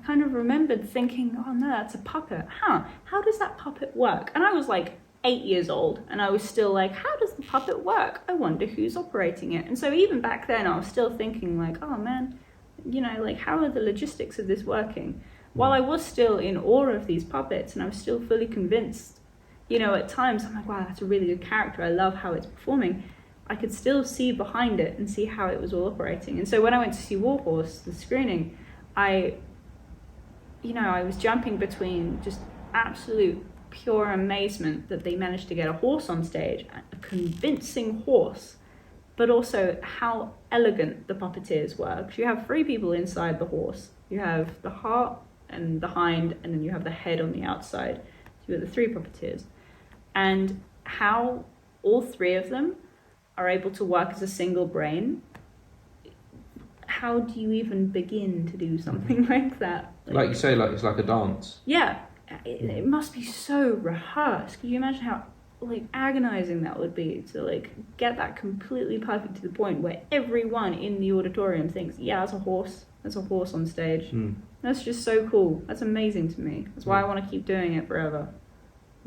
kind of remembered thinking, oh no, that's a puppet. How does that puppet work? And I was like 8 years old, and I was still like, how does the puppet work? I wonder who's operating it. And so even back then I was still thinking like, oh man, you know, like, how are the logistics of this working? While I was still in awe of these puppets, and I was still fully convinced, you know, at times I'm like, wow, that's a really good character, I love how it's performing, I could still see behind it and see how it was all operating. And so when I went to see Warhorse, the screening, I was jumping between just absolute pure amazement that they managed to get a horse on stage, a convincing horse, but also how elegant the puppeteers were. Because you have 3 people inside the horse. You have the heart and the hind, and then you have the head on the outside. So you have the 3 puppeteers. And how all 3 of them are able to work as a single brain. How do you even begin to do something like that? Like you say, like it's like a dance. Yeah, it must be so rehearsed. Can you imagine how like agonizing that would be to like get that completely perfect to the point where everyone in the auditorium thinks, yeah, that's a horse on stage. That's just so cool. That's amazing to me. That's why I want to keep doing it forever.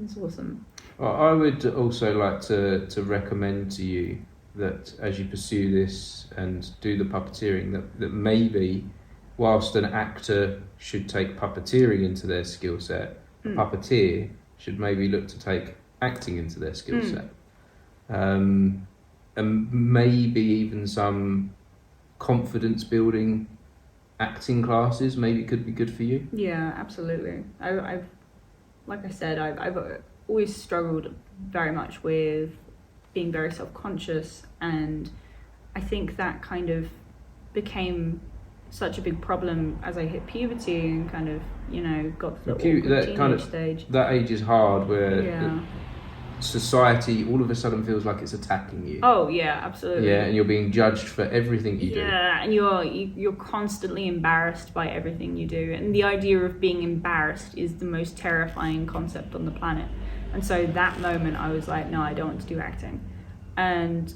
It's awesome. I would also like to recommend to you that as you pursue this and do the puppeteering, that maybe whilst an actor should take puppeteering into their skill set, a puppeteer should maybe look to take acting into their skill set. And maybe even some confidence building acting classes maybe could be good for you. Yeah, absolutely. I've like I said, I've always struggled very much with being very self-conscious, and I think that kind of became such a big problem as I hit puberty and kind of, you know, got to the teenage stage. That age is hard where society all of a sudden feels like it's attacking you. Oh yeah, absolutely. Yeah, and you're being judged for everything you do. Yeah, and you're constantly embarrassed by everything you do, and the idea of being embarrassed is the most terrifying concept on the planet. And so that moment I was like, no, I don't want to do acting. And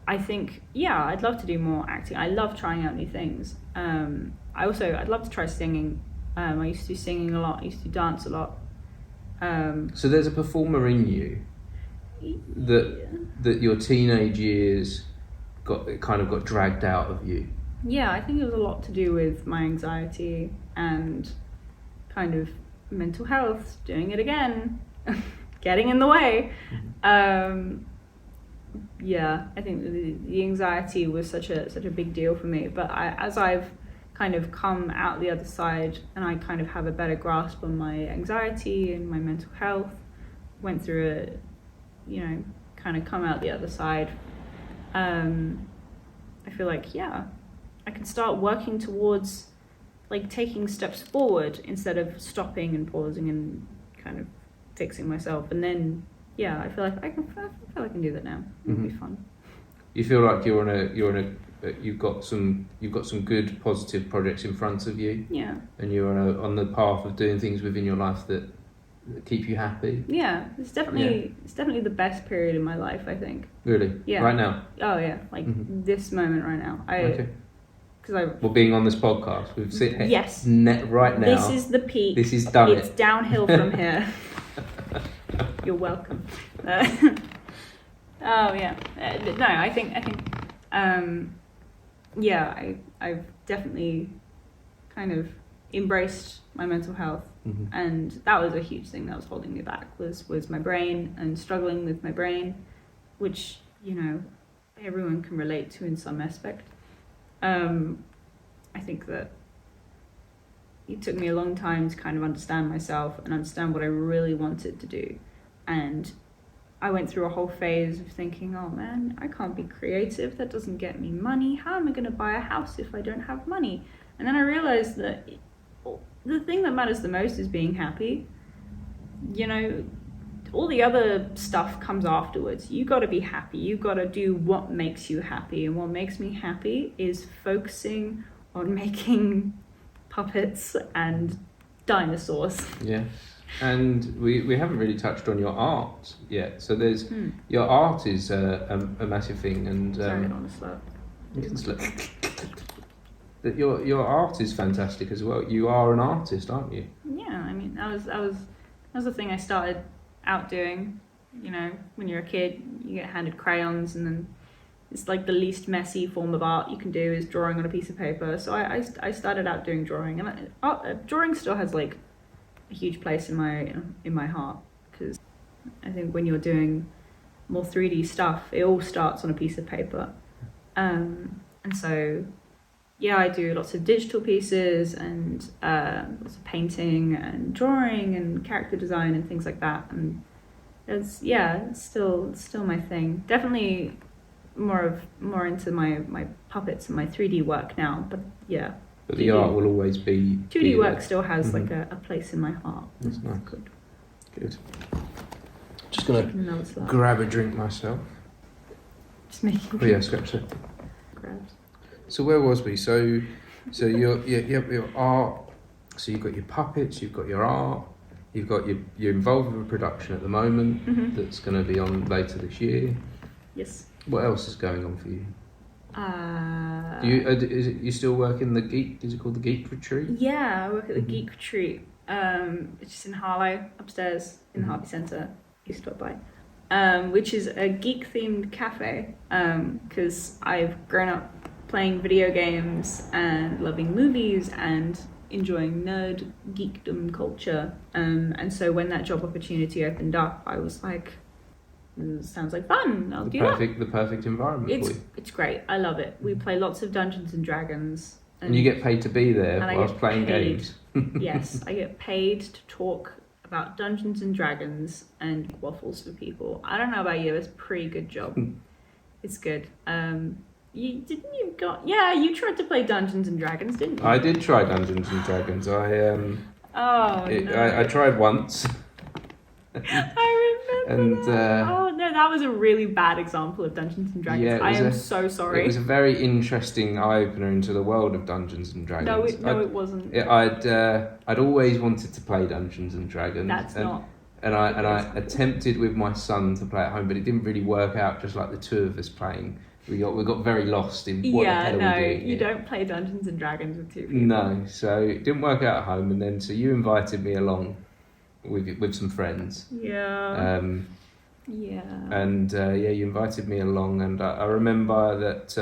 I think, yeah, I'd love to do more acting. I love trying out new things. I'd love to try singing. I used to do singing a lot. I used to dance a lot. So there's a performer in you that your teenage years got dragged out of you. Yeah, I think it was a lot to do with my anxiety and kind of mental health, doing it again, getting in the way. Yeah, I think the anxiety was such a big deal for me. But as I've kind of come out the other side and I kind of have a better grasp on my anxiety and my mental health, went through it, you know, kind of come out the other side, I feel like, yeah, I can start working towards like taking steps forward instead of stopping and pausing and kind of fixing myself. And then, yeah, I feel like I can do that now. It'll be fun. You feel like you've got some good positive projects in front of you. Yeah. And you're on the path of doing things within your life that keep you happy. Yeah, it's definitely the best period in my life, I think. Really? Yeah. Right now? Oh yeah, like this moment right now. Okay. Because Well, being on this podcast, we've sit here. Yes. Right now. This is the peak. This is done. It's downhill from here. You're welcome. Oh yeah. No, I think. Yeah, I've definitely kind of embraced my mental health, and that was a huge thing that was holding me back was my brain and struggling with my brain, which, you know, everyone can relate to in some aspect. I think that it took me a long time to kind of understand myself and understand what I really wanted to do. And I went through a whole phase of thinking, oh man, I can't be creative. That doesn't get me money. How am I going to buy a house if I don't have money? And then I realized that the thing that matters the most is being happy. You know, all the other stuff comes afterwards. You got to be happy. You got to do what makes you happy. And what makes me happy is focusing on making puppets and dinosaurs. Yeah. And we haven't really touched on your art yet. So there's your art is a massive thing, and Sorry, I don't want to slap. You can slap. That your art is fantastic as well. You are an artist, aren't you? Yeah, I mean that was the thing I started out doing. You know, when you're a kid, you get handed crayons, and then it's like the least messy form of art you can do is drawing on a piece of paper. So I started out doing drawing, and drawing still has like a huge place in my heart, because I think when you're doing more 3D stuff, it all starts on a piece of paper, and so yeah, I do lots of digital pieces and lots of painting and drawing and character design and things like that, and it's still my thing. Definitely more into my puppets and my 3D work now, but yeah. But the art will always be... 2D work still has like a place in my heart. That's nice. Good. Just gonna grab a drink myself. Just making... Oh yeah, scratch it. Grabs. So where was we? So your art So you've got your puppets, you've got your art, you're involved with a production at the moment that's going to be on later this year. Yes. What else is going on for you? You still work in the Geek? Is it called the Geek Retreat? Yeah, I work at the Geek Retreat. It's just in Harlow, upstairs in the Harvey Centre. You stop by. Which is a geek-themed cafe. Because I've grown up playing video games and loving movies and enjoying nerd geekdom culture. And so when that job opportunity opened up, I was like, sounds like fun. I'll do that. The perfect environment for you. It's great. I love it. We play lots of Dungeons and Dragons. And you get paid to be there whilst playing games. Yes, I get paid to talk about Dungeons and Dragons and waffles for people. I don't know about you, it's a pretty good job. It's good. You tried to play Dungeons and Dragons, didn't you? I did try Dungeons and Dragons. I tried once. I remember that was a really bad example of Dungeons and Dragons. Yeah, I am so sorry. It was a very interesting eye-opener into the world of Dungeons and Dragons. It wasn't. I'd always wanted to play Dungeons and Dragons. And I attempted with my son to play at home, but it didn't really work out. Just like the two of us playing, we got very lost in what the hell are we doing. You don't play Dungeons and Dragons with two people. No, so it didn't work out at home, and then so you invited me along with some friends. Yeah. And you invited me along, and I remember that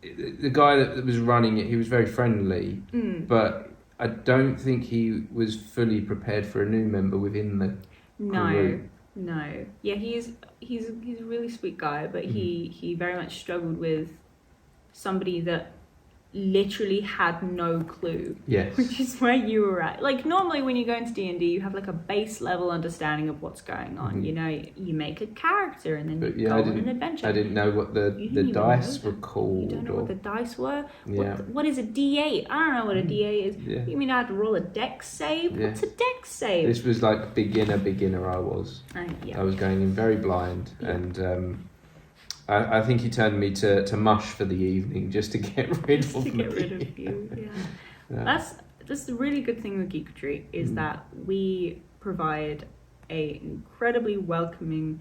the guy that was running it, he was very friendly, but I don't think he was fully prepared for a new member within the group. No. Yeah, he's a really sweet guy, but he very much struggled with somebody that literally had no clue. Yes. Which is where you were at. Like, normally when you go into D&D, you have like a base level understanding of what's going on. You know, you make a character and then you go on an adventure. I didn't know what the dice were called. You don't know what the dice were? Yeah. What is a D8? I don't know what a D8 is. Yeah. You mean I had to roll a dex save? Yeah. What's a dex save? This was like beginner I was. I was going in very blind, and I think he turned me to mush for the evening just to get rid of me. To get rid of you, yeah. That's the really good thing with Geek Retreat is that we provide a incredibly welcoming,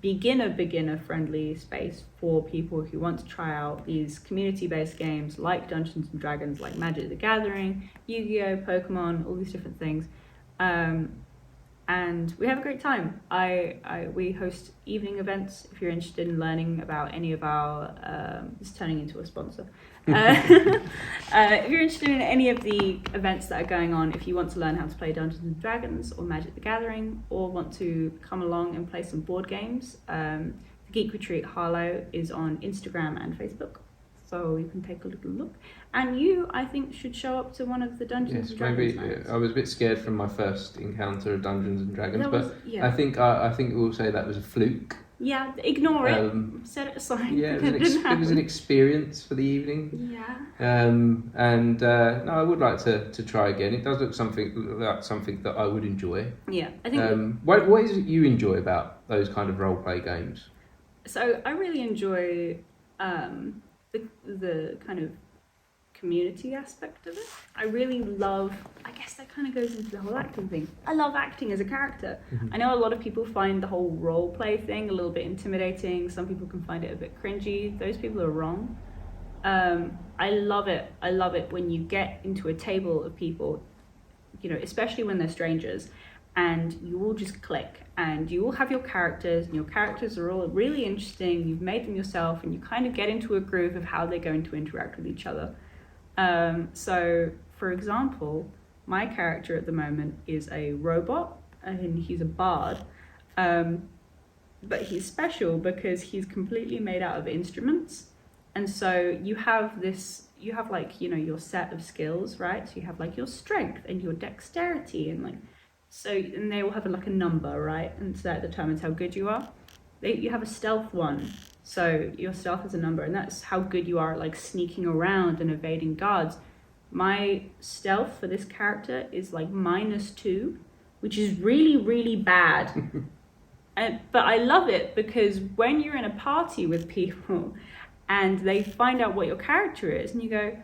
beginner friendly space for people who want to try out these community-based games like Dungeons and Dragons, like Magic the Gathering, Yu-Gi-Oh, Pokemon, all these different things. And we have a great time. We host evening events. If you're interested in learning about any of our, it's turning into a sponsor. If you're interested in any of the events that are going on, if you want to learn how to play Dungeons and Dragons or Magic the Gathering, or want to come along and play some board games, the Geek Retreat Harlow is on Instagram and Facebook. So you can take a little look. And you, I think, should show up to one of the Dungeons and Dragons nights. I was a bit scared from my first encounter of Dungeons and Dragons, yeah. I think we'll say that was a fluke. Yeah, ignore it. Set it aside. Yeah, it was an experience for the evening. Yeah. No, I would like to try again. It does look like something that I would enjoy. Yeah, I think. What is it you enjoy about those kind of role play games? So I really enjoy the kind of community aspect of it. I really love, I guess that kind of goes into the whole acting thing. I love acting as a character. I know a lot of people find the whole role play thing a little bit intimidating. Some people can find it a bit cringy. Those people are wrong. I love it. I love it when you get into a table of people, you know, especially when they're strangers, and you all just click and you all have your characters and your characters are all really interesting. You've made them yourself and you kind of get into a groove of how they're going to interact with each other. So, for example, my character at the moment is a robot and he's a bard, but he's special because he's completely made out of instruments. And so you have like, you know, your set of skills, right? So you have like your strength and your dexterity and like, and they all have like a number, right? And so that determines how good you are. You have a stealth one. So your stealth is a number, and that's how good you are at like sneaking around and evading guards. My stealth for this character is like -2, which is really, really bad. But I love it because when you're in a party with people and they find out what your character is, and you go,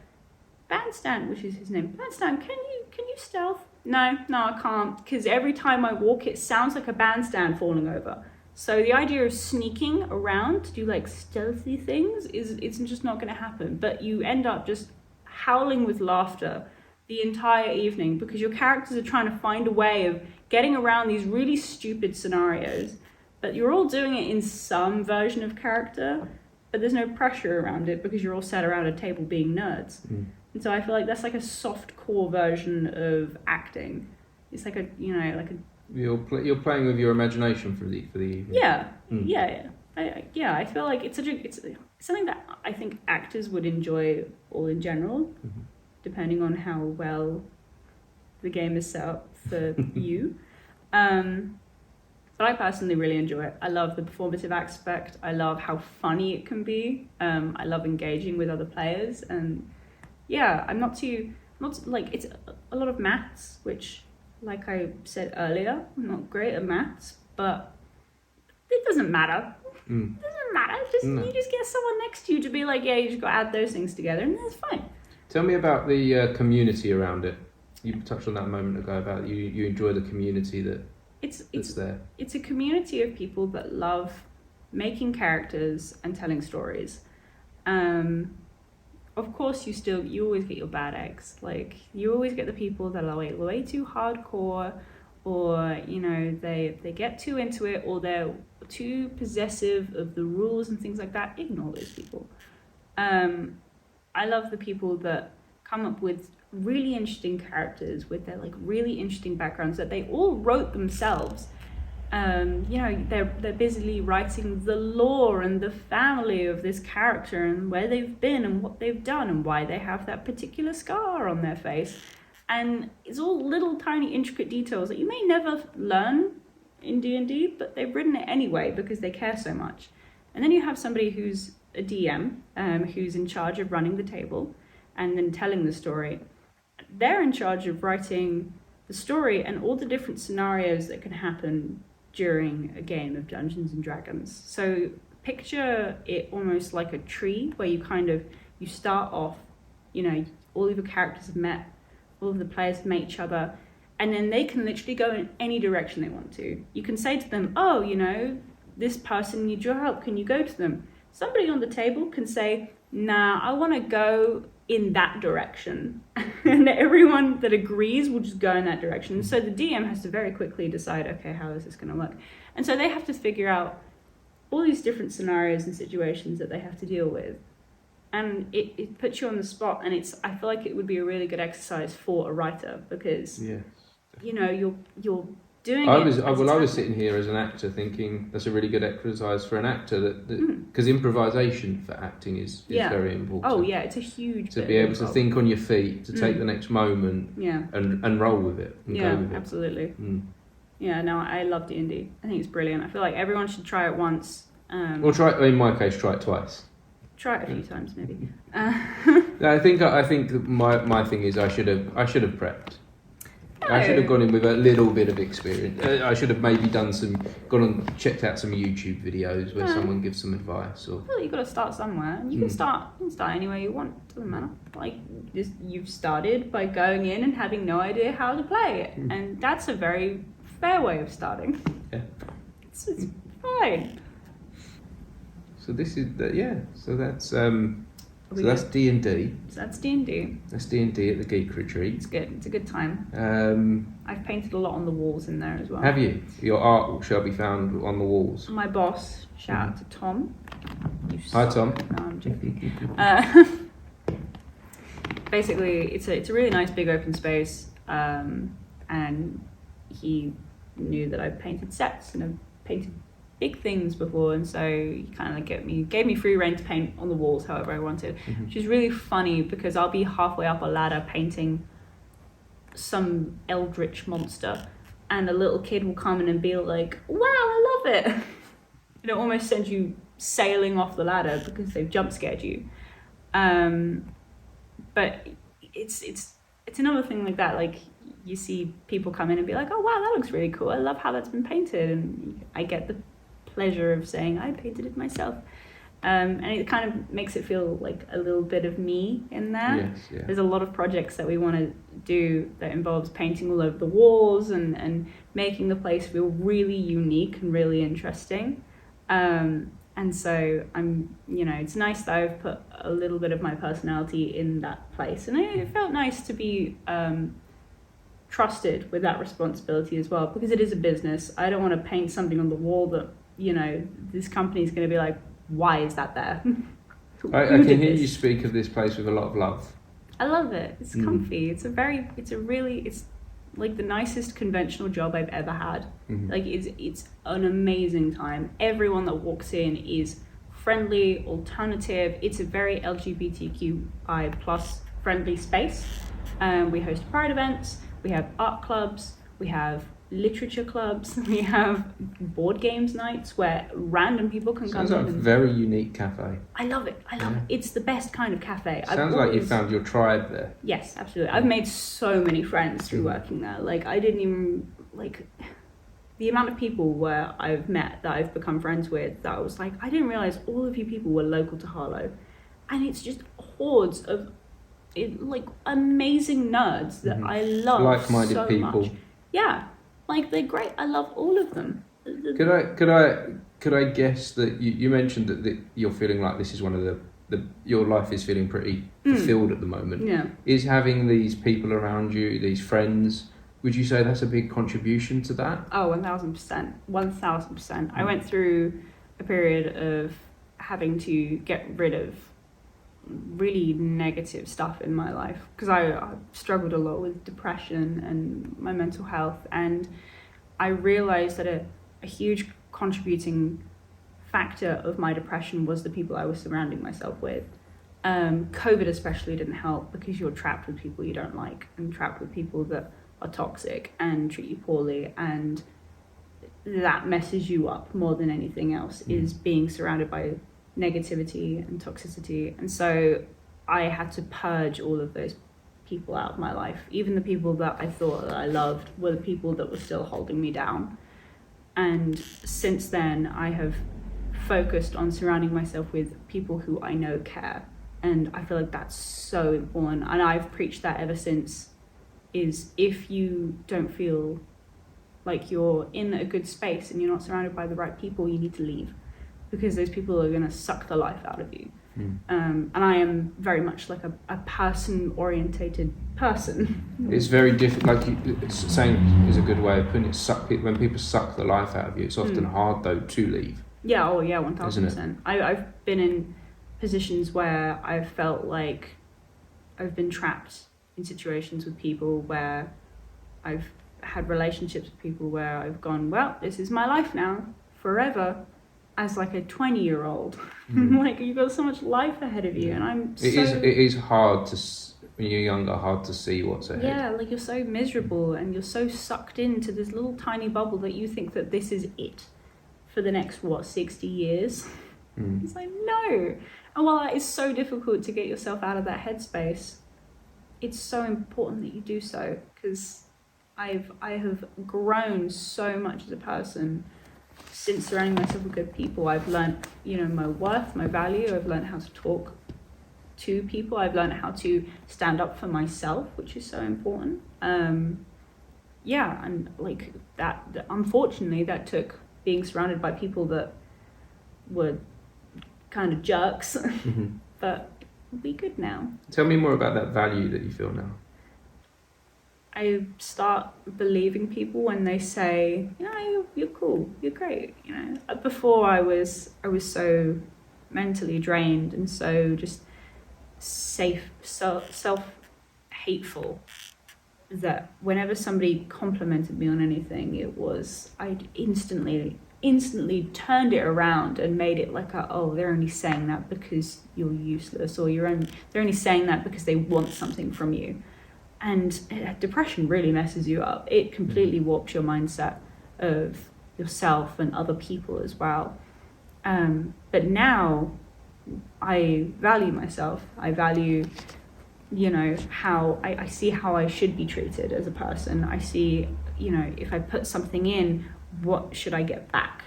Bandstand, which is his name. Bandstand, can you stealth? No, I can't, because every time I walk, it sounds like a bandstand falling over. So the idea of sneaking around to do like stealthy things it's just not going to happen. But you end up just howling with laughter the entire evening because your characters are trying to find a way of getting around these really stupid scenarios. But you're all doing it in some version of character, but there's no pressure around it because you're all sat around a table being nerds. And so I feel like that's like a soft core version of acting. It's like You're playing with your imagination for the evening. Yeah. I feel like it's something that I think actors would enjoy all in general, depending on how well the game is set up for you. But I personally really enjoy it. I love the performative aspect. I love how funny it can be. I love engaging with other players, and yeah, it's a lot of maths, which, like I said earlier, I'm not great at maths, but it doesn't matter. It doesn't matter. You just get someone next to you to be like, yeah, you just got to add those things together, and it's fine. Tell me about the community around it. You touched on that a moment ago about you enjoy the community that's there. It's a community of people that love making characters and telling stories. Of course, you always get your bad eggs. Like, you always get the people that are way too hardcore, or they get too into it, or they're too possessive of the rules and things like that. Ignore those people. I love the people that come up with really interesting characters with their like really interesting backgrounds that they all wrote themselves. They're busily writing the lore and the family of this character and where they've been and what they've done and why they have that particular scar on their face. And it's all little tiny intricate details that you may never learn in D&D, but they've written it anyway because they care so much. And then you have somebody who's a DM, who's in charge of running the table and then telling the story. They're in charge of writing the story and all the different scenarios that can happen during a game of Dungeons and Dragons. So picture it almost like a tree where you start off, all of your characters have met, all of the players have met each other, and then they can literally go in any direction they want to. You can say to them, oh, this person needs your help, can you go to them? Somebody on the table can say, nah, I want to go in that direction. And everyone that agrees will just go in that direction. So the DM has to very quickly decide, okay, how is this going to work? And so they have to figure out all these different scenarios and situations that they have to deal with. And it puts you on the spot, and I feel like it would be a really good exercise for a writer because, yes, you're doing I was sitting here as an actor thinking that's a really good exercise for an actor because improvisation for acting is very important. Oh yeah, it's a huge to be able to think on your feet, to take the next moment, and roll with it. And go with absolutely. Yeah, no, I love D&D. I think it's brilliant. I feel like everyone should try it once. Or try it. In my case, try it twice. Try it a few times, maybe. I think my thing is I should have prepped. I should have gone in with a little bit of experience. I should have maybe gone and checked out some YouTube videos where someone gives some advice. Or well, you've got to start somewhere. You can start anywhere you want. Doesn't matter. Like, you've started by going in and having no idea how to play it, and that's a very fair way of starting. Yeah, it's fine. So this is So that's that's D&D. So that's D&D. That's D&D at the Geek Retreat. It's good. It's a good time. I've painted a lot on the walls in there as well. Have you? Your art shall be found on the walls. My boss, shout out to Tom. Hi, Tom. No, I'm joking. Basically, it's a really nice big open space, and he knew that I painted sets and I've painted big things before, and so he kind of gave me free rein to paint on the walls however I wanted, which is really funny because I'll be halfway up a ladder painting some eldritch monster, and a little kid will come in and be like, "Wow, I love it!" And it almost sends you sailing off the ladder because they've jump scared you. But it's another thing like that. Like, you see people come in and be like, "Oh wow, that looks really cool. I love how that's been painted," and I get the pleasure of saying I painted it myself. And it kind of makes it feel like a little bit of me in there. Yes, yeah. There's a lot of projects that we want to do that involves painting all over the walls and making the place feel really unique and really interesting. And so it's nice that I've put a little bit of my personality in that place. And it felt nice to be trusted with that responsibility as well, because it is a business. I don't want to paint something on the wall that, this company's going to be like, why is that there? I can hear you speak of this place with a lot of love. I love it. It's comfy. It's like the nicest conventional job I've ever had. Like it's an amazing time. Everyone that walks in is friendly, alternative. It's a very LGBTQI plus friendly space. We host pride events. We have art clubs. We have literature clubs. We have board games nights where random people can come in. Sounds like a very unique cafe. I love it. I love it. It's the best kind of cafe. Sounds like you found your tribe there. Yes, absolutely. I've made so many friends through working there. Like, I didn't even, like, the amount of people where I've met that I've become friends with, that I was like, I didn't realize all of you people were local to Harlow. And it's just hordes of, amazing nerds that I love like-minded so people. Much. Yeah. Like, they're great. I love all of them. Could I guess that you mentioned that you're feeling like this is one of your life is feeling pretty fulfilled at the moment. Yeah. Is having these people around you, these friends, would you say that's a big contribution to that? Oh, 1,000%. 1,000%. I went through a period of having to get rid of really negative stuff in my life, because I struggled a lot with depression and my mental health, and I realized that a huge contributing factor of my depression was the people I was surrounding myself with. COVID especially didn't help, because you're trapped with people you don't like and trapped with people that are toxic and treat you poorly, and that messes you up more than anything else, is being surrounded by negativity and toxicity. And so I had to purge all of those people out of my life. Even the people that I thought that I loved were the people that were still holding me down. And since then, I have focused on surrounding myself with people who I know care. And I feel like that's so important. And I've preached that ever since, is if you don't feel like you're in a good space and you're not surrounded by the right people, you need to leave, because those people are going to suck the life out of you. And I am very much like a person-orientated person. It's very difficult, saying is a good way of putting it. When people suck the life out of you, it's often hard though to leave. Yeah, 1,000%. I've been in positions where I've felt like I've been trapped in situations with people where I've had relationships with people where I've gone, well, this is my life now, forever, as like a 20-year-old. Like, you've got so much life ahead of you, and it is hard to, when you're younger, hard to see what's ahead. Yeah, like, you're so miserable and you're so sucked into this little tiny bubble that you think that this is it for the next 60 years. It's like, no. And while that is so difficult to get yourself out of that headspace, it's so important that you do so, because I have grown so much as a person since surrounding myself with good people. I've learned, my worth, my value. I've learned how to talk to people. I've learned how to stand up for myself, which is so important. And like that, unfortunately, that took being surrounded by people that were kind of jerks. But we'll be good now. Tell me more about that value that you feel now. I start believing people when they say, you're cool, you're great. Before I was so mentally drained and so just self-hateful that whenever somebody complimented me on anything, I'd instantly turned it around and made it like they're only saying that because you're useless, or they're only saying that because they want something from you. And depression really messes you up. It completely warps your mindset of yourself and other people as well. But now I value myself. I value, how I see how I should be treated as a person. I see, if I put something in, what should I get back?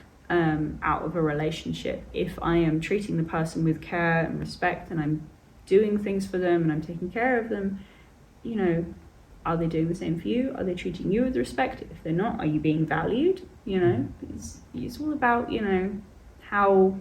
out of a relationship. If I am treating the person with care and respect, and I'm doing things for them and I'm taking care of them, you know, are they doing the same for you? Are they treating you with respect? If they're not, are you being valued? You know, it's all about, you know, how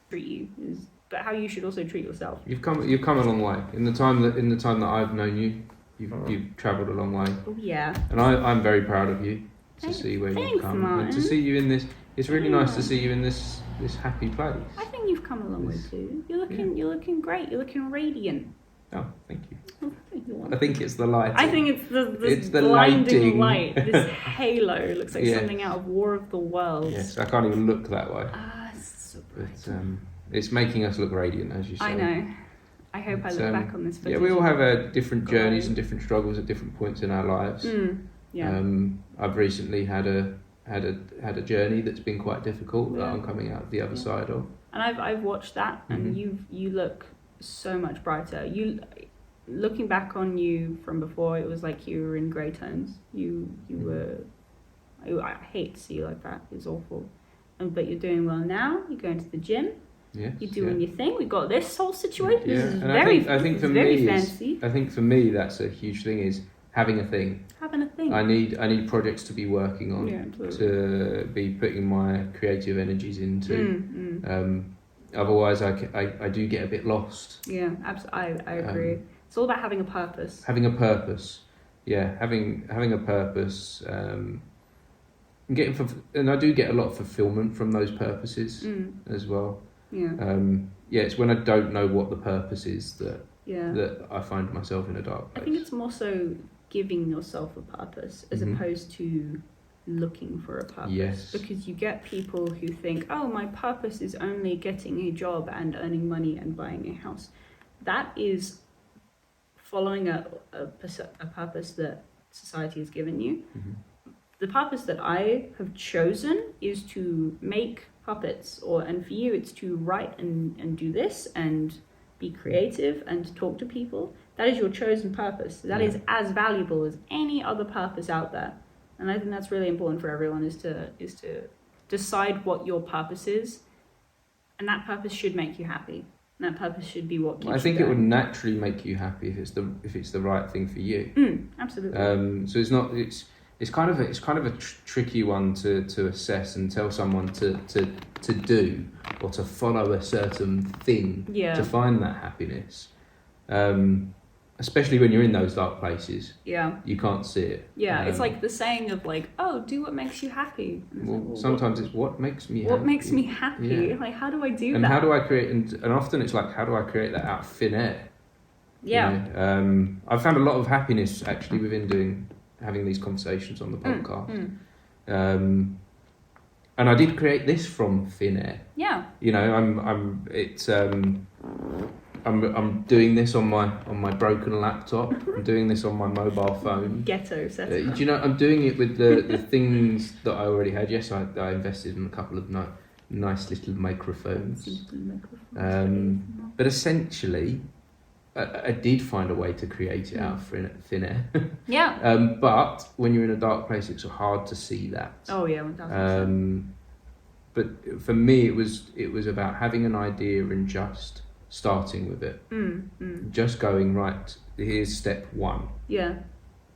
treat you is, but how you should also treat yourself. You've come a long way in the time that I've known you. You've travelled a long way. Oh yeah. And I'm very proud of you to see where you've come, Martin. and to see you in this. It's really nice to see you in this happy place. I think you've come a long way too. You're looking great. You're looking radiant. Oh, thank you. Oh, thank you. I think it's the light. I think it's the lighting. blinding light. This halo looks like something out of War of the Worlds. Yes, I can't even look that way. It's so bright. But it's making us look radiant, as you say. I know. I hope I look back on this footage. Yeah, we all have different journeys and different struggles at different points in our lives. Yeah. I've recently had a journey that's been quite difficult that I'm coming out the other side of. And I've watched that, and you look so much brighter. You, looking back on you from before, it was like you were in grey tones. You were. I hate to see you like that. It's awful. But you're doing well now. You're going to the gym. Yes, you're doing your thing. We got this whole situation. Yeah. This is and very, I think for very me fancy. I think for me that's a huge thing, is having a thing. Having a thing. I need projects to be working on, to be putting my creative energies into. Otherwise, I do get a bit lost. Yeah, absolutely. I agree. It's all about having a purpose. Having a purpose, yeah. Having a purpose. And I do get a lot of fulfillment from those purposes as well. Yeah. It's when I don't know what the purpose is that I find myself in a dark place. I think it's more so giving yourself a purpose as opposed to looking for a purpose. Yes. Because you get people who think, oh, my purpose is only getting a job and earning money and buying a house. That is following a purpose that society has given you. The purpose that I have chosen is to make puppets, and for you it's to write and do this and be creative and talk to people. That is your chosen purpose. That is as valuable as any other purpose out there. And I think that's really important for everyone, is to decide what your purpose is, and that purpose should make you happy. And that purpose should be what keeps you going. I think it would naturally make you happy if it's the right thing for you. Absolutely. So it's kind of a tricky one to assess and tell someone to do, or to follow a certain thing to find that happiness. Especially when you're in those dark places. Yeah. You can't see it. Yeah, it's like the saying of like, oh, do what makes you happy. Well, sometimes it's what makes me happy. What makes me happy? Yeah. Like, how do I do that? And how do I create, and often it's like, how do I create that out of thin air? Yeah. You know? I've found a lot of happiness actually within having these conversations on the podcast. And I did create this from thin air. Yeah. You know, I'm doing this on my broken laptop. I'm doing this on my mobile phone. Ghetto setup. Do you know, I'm doing it with the things that I already had. Yes, I invested in a couple of nice little microphones. But essentially, I did find a way to create it out of thin air. Yeah. But when you're in a dark place, it's hard to see that. Oh yeah, 1000%. But for me, it was about having an idea and just starting with it. Just going, right, here's step 1. Yeah.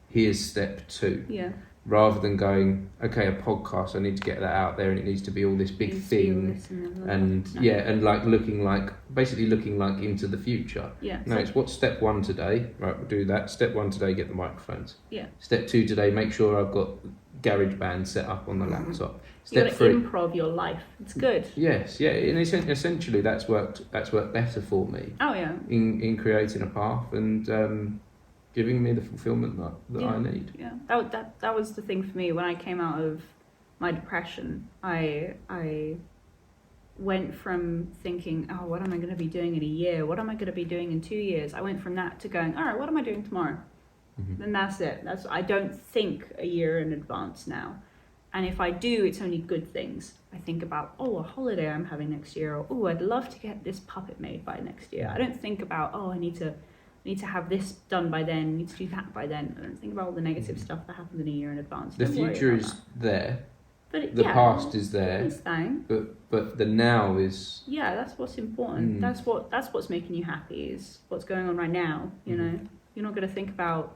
Here's step 2. Yeah. Rather than going, okay, a podcast, I need to get that out there and it needs to be all this big thing. And like looking like into the future. Yeah. No, it's what's step 1 today? Right, we'll do that. Step 1 today, get the microphones. Yeah. Step 2 today, make sure I've got GarageBand set up on the laptop. Step 3, improv your life. It's good. Yes, yeah, and essentially that's worked better for me. Oh yeah. In creating a path and giving me the fulfillment that I need. Yeah, that was the thing for me when I came out of my depression. I went from thinking, oh, what am I going to be doing in a year? What am I going to be doing in 2 years? I went from that to going, all right, what am I doing tomorrow? Then that's it. I don't think a year in advance now. And if I do, it's only good things. I think about, oh, a holiday I'm having next year, or oh, I'd love to get this puppet made by next year. I don't think about, oh, I need to have this done by then, I need to do that by then. I don't think about all the negative stuff that happens in a year in advance. The future is there. But the past is there, thing. but the now is. Yeah, that's what's important. That's what's making you happy, is what's going on right now. You know, you're not going to think about.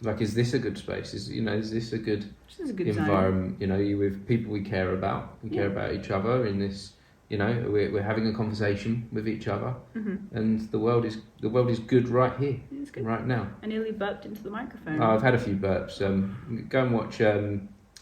Like, is this a good space? Is this a good environment? Zone. You know, you with people we care about. We care about each other in this. You know, we're having a conversation with each other, and the world is good right here, good. Right now. I nearly burped into the microphone. Oh, I've had a few burps. Go and watch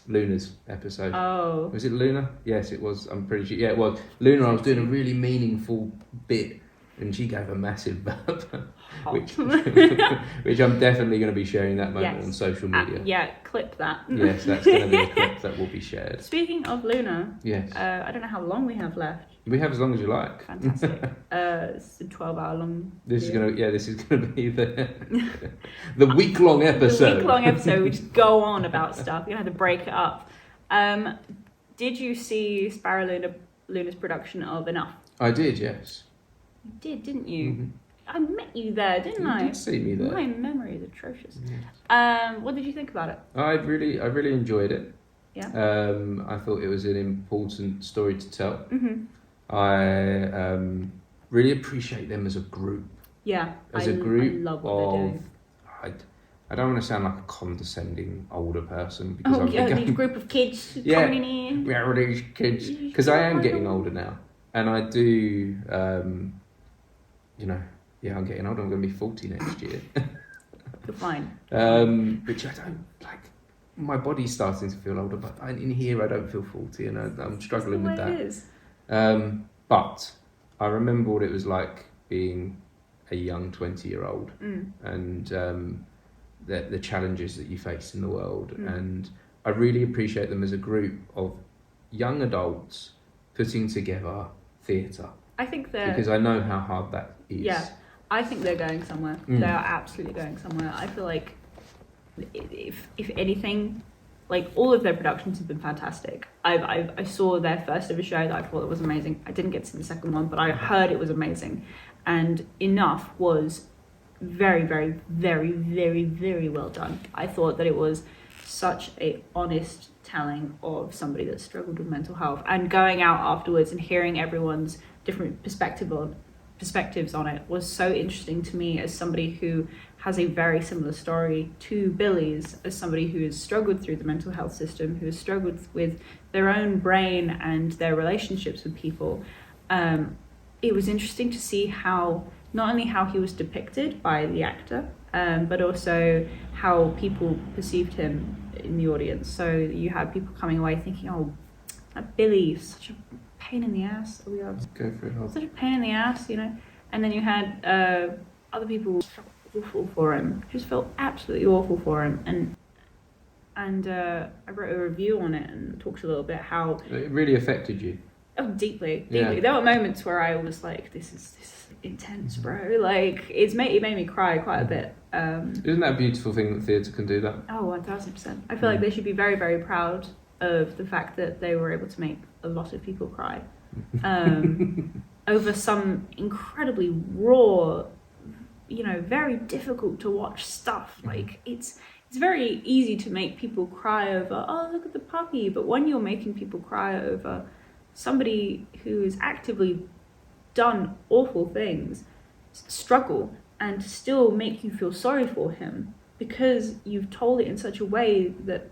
Luna's episode. Oh, was it Luna? Yes, it was. I'm pretty sure. Yeah, it was Luna. I was doing a really meaningful bit, and she gave a massive burp, which I'm definitely going to be sharing that moment on social media. Yeah, clip that. Yes, that's going to be a clip that will be shared. Speaking of Luna, yes. I don't know how long we have left. We have as long as you like. Fantastic. It's a 12-hour long. This is gonna be the week-long episode. The week-long episode. We just go on about stuff. You're gonna have to break it up. Did you see Sparrow Luna's production of Enough? I did, yes. You did, didn't you? I met you there, didn't I? You did see me there. My memory is atrocious. Yes. What did you think about it? I really enjoyed it. Yeah. I thought it was an important story to tell. I really appreciate them as a group. Yeah. As a group I love what they're doing. I don't want to sound like a condescending older person because these group of kids coming in. Yeah, all these kids. Because I am getting older now, and I do. I'm getting older. I'm going to be 40 next year. You're fine. Which I don't like. My body's starting to feel older, but in here I don't feel 40, and I'm struggling with that. It is. But I remember what it was like being a young 20-year-old and the challenges that you face in the world. And I really appreciate them as a group of young adults putting together theatre. I think because I know how hard that is. Yeah, I think they're going somewhere. They are absolutely going somewhere. I feel like if anything, like, all of their productions have been fantastic. I saw their first ever show that I thought it was amazing. I didn't get to see the second one, but I heard it was amazing. And Enough was very, very, very, very, very well done. I thought that it was such a honest telling of somebody that struggled with mental health, and going out afterwards and hearing everyone's different perspectives on it was so interesting to me, as somebody who has a very similar story to Billy's, as somebody who has struggled through the mental health system, who has struggled with their own brain and their relationships with people. It was interesting to see how, not only how he was depicted by the actor, but also how people perceived him in the audience. So you had people coming away thinking, oh, that Billy is such a pain in the ass. Go for it. Such a pain in the ass, you know. And then you had other people felt awful for him, just felt absolutely awful for him. And I wrote a review on it and talked a little bit how it really affected you. Oh, deeply. Yeah. There were moments where I was like, "This is intense, bro." Like, it made me cry quite a bit. Isn't that a beautiful thing that theatre can do that? Oh, 1000%. I feel like they should be very, very proud of the fact that they were able to make a lot of people cry over some incredibly raw, very difficult to watch stuff. Like, it's very easy to make people cry over, oh, look at the puppy. But when you're making people cry over somebody who has actively done awful things, struggle, and still make you feel sorry for him because you've told it in such a way that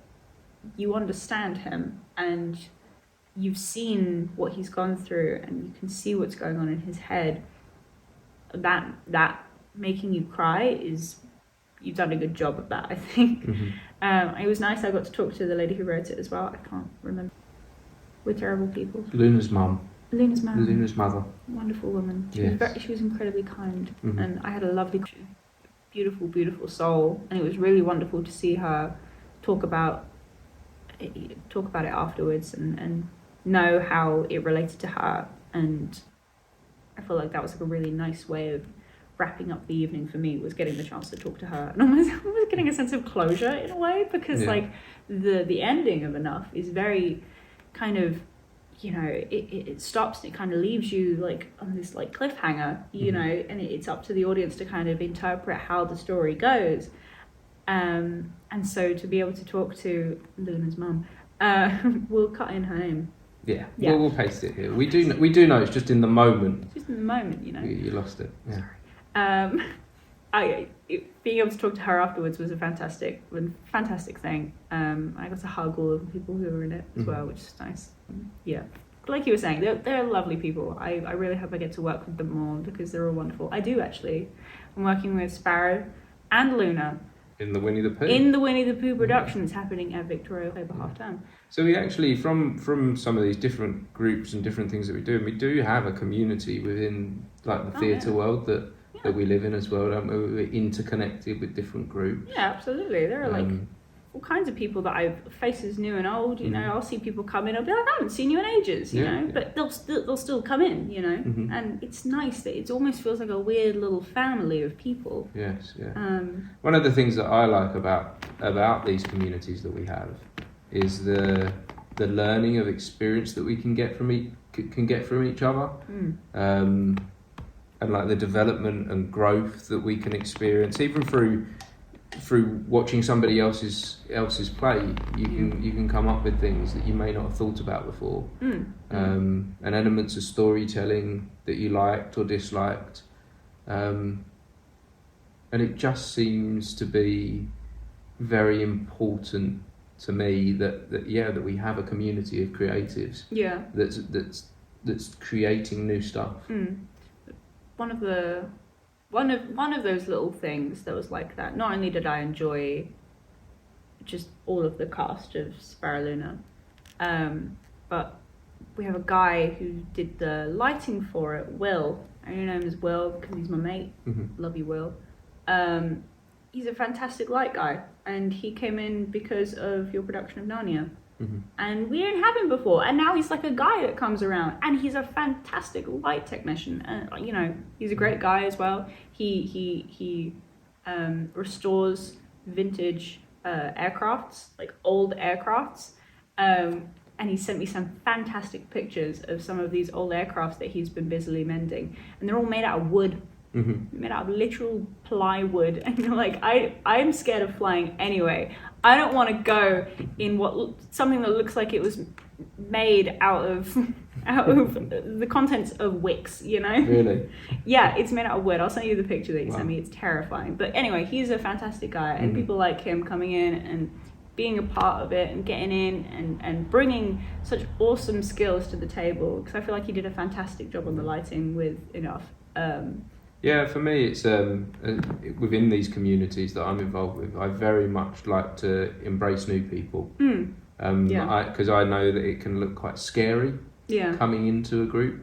you understand him and you've seen what he's gone through and you can see what's going on in his head, that making you cry you've done a good job of that, I think. It was nice. I got to talk to the lady who wrote it as well. I can't remember. We're terrible people. Luna's mum. Luna's mother. Wonderful woman. She was incredibly kind, and I had a lovely, beautiful, beautiful soul, and it was really wonderful to see her talk about it afterwards and know how it related to her. And I feel like that was like a really nice way of wrapping up the evening for me, was getting the chance to talk to her and almost getting a sense of closure in a way, because like the ending of Enough is very kind of, it stops and it kind of leaves you like on this like cliffhanger, and it's up to the audience to kind of interpret how the story goes. And so to be able to talk to Luna's mum We'll cut in her name. Yeah. Yeah. We'll paste it here. We do know it's just in the moment. Just in the moment, you know. You lost it. Yeah. Being able to talk to her afterwards was a fantastic thing. I got to hug all of the people who were in it as well, which is nice. Yeah. Like you were saying, they're lovely people. I really hope I get to work with them more because they're all wonderful. I do actually. I'm working with Sparrow and Luna. In the Winnie the Pooh? In the Winnie the Pooh production that's happening at Victoria over half term. So we actually, from some of these different groups and different things that we do, and we do have a community within like the theatre world that we live in as well, don't we? We're interconnected with different groups. Yeah, absolutely. There are like all kinds of people that I've faces new and old. You know, I'll see people come in. I'll be like, I haven't seen you in ages. You know, but they'll still come in. You know, and it's nice that it almost feels like a weird little family of people. Yes, yeah. One of the things that I like about these communities that we have is the learning of experience that we can get from each other. And like the development and growth that we can experience, even through watching somebody else's play, you can come up with things that you may not have thought about before, and elements of storytelling that you liked or disliked, and it just seems to be very important to me that we have a community of creatives. Yeah. That's creating new stuff. One of those little things that was like that. Not only did I enjoy just all of the cast of Sparrow Luna, but we have a guy who did the lighting for it, Will. I know him as Will because he's my mate. Love you, Will. He's a fantastic light guy, and he came in because of your production of Narnia. And we didn't have him before, and now he's like a guy that comes around, and he's a fantastic light technician. And you know, he's a great guy as well. He restores vintage aircrafts, like old aircrafts, and he sent me some fantastic pictures of some of these old aircrafts that he's been busily mending, and they're all made out of wood. Made out of literal plywood, and you're like, I'm scared of flying anyway. I don't want to go in something that looks like it was made out of the contents of wicks, you know? Really? Yeah, it's made out of wood. I'll send you the picture that you sent me. It's terrifying. But anyway, he's a fantastic guy, and people like him coming in and being a part of it and getting in and bringing such awesome skills to the table, because I feel like he did a fantastic job on the lighting with enough. Yeah, for me, it's within these communities that I'm involved with, I very much like to embrace new people. Because I know that it can look quite scary coming into a group.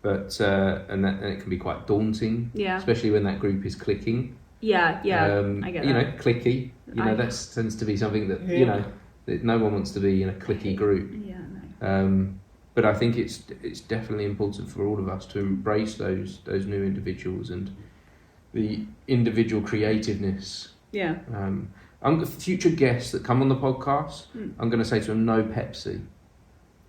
But and it can be quite daunting, especially when that group is clicking. I get that. You know, clicky. You know, that tends to be something that you know that no one wants to be in a clicky group. But I think it's definitely important for all of us to embrace those new individuals and the individual creativeness. Future guests that come on the podcast, I'm going to say to them, no Pepsi.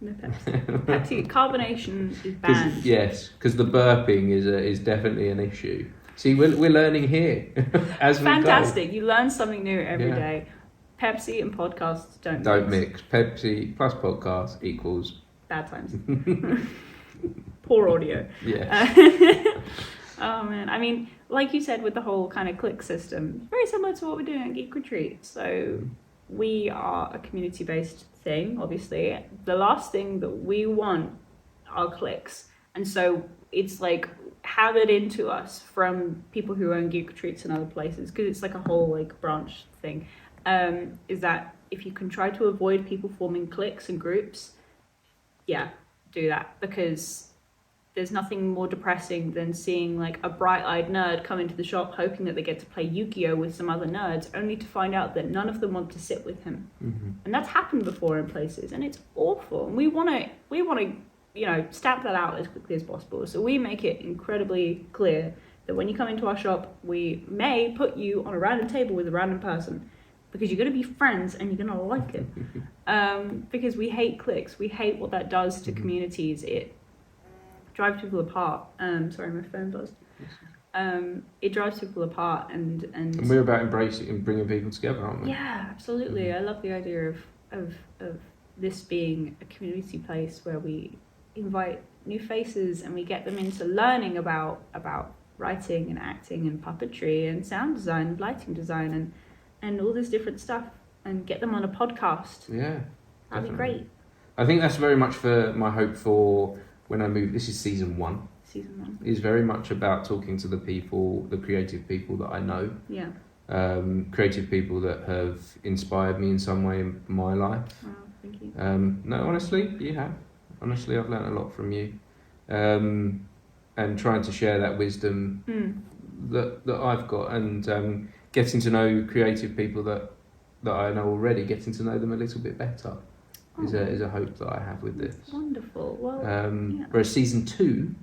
No Pepsi. Pepsi carbonation is banned. Yes, because the burping is definitely an issue. See, we're learning here as we go. Fantastic! You learn something new every day. Pepsi and podcasts don't mix. Pepsi plus podcast equals bad times. Poor audio. Yes. Oh man, I mean, like you said, with the whole kind of click system, very similar to what we're doing at Geek Retreat. So we are a community-based thing, obviously. The last thing that we want are clicks. And so it's like hammered into us from people who own Geek Retreats and other places, because it's like a whole like branch thing, is that if you can try to avoid people forming cliques and groups, do that, because there's nothing more depressing than seeing like a bright-eyed nerd come into the shop hoping that they get to play Yu-Gi-Oh with some other nerds, only to find out that none of them want to sit with him. And that's happened before in places, and it's awful. And we want to you know, stamp that out as quickly as possible. So we make it incredibly clear that when you come into our shop, we may put you on a random table with a random person, because you're going to be friends and you're going to like it. Because we hate cliques. We hate what that does to communities. It drives people apart. Sorry, my phone buzzed. it drives people apart, and we're about embracing and bringing people together, aren't we? Yeah, absolutely. I love the idea of this being a community place where we invite new faces and we get them into learning about writing and acting and puppetry and sound design and lighting design and all this different stuff, and get them on a podcast. Yeah, that'd be great. I think that's very much for my hope for when I move. This is season 1. Season 1 is very much about talking to the people, the creative people that I know. Yeah. Creative people that have inspired me in some way in my life. Wow, thank you. No, honestly, you have. Honestly, I've learnt a lot from you. And trying to share that wisdom that I've got, and getting to know creative people that I know already, getting to know them a little bit better is a hope that I have with this. Wonderful. Well, whereas season 2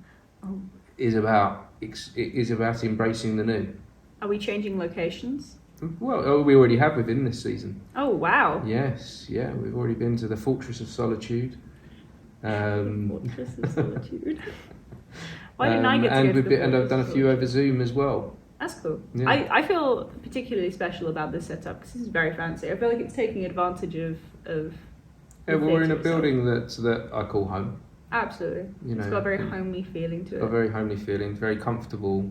is about embracing the new. Are we changing locations? Well, we already have within this season. Oh, wow. Yes, yeah, we've already been to the Fortress of Solitude. Fortress of Solitude. Why didn't I get to go to the and I've done a few over Zoom as well. That's cool. Yeah. I feel particularly special about this setup because this is very fancy. I feel like it's taking advantage of Yeah, well, we're in a building that I call home. Absolutely. It's got a very homely feeling to it. A very homely feeling, very comfortable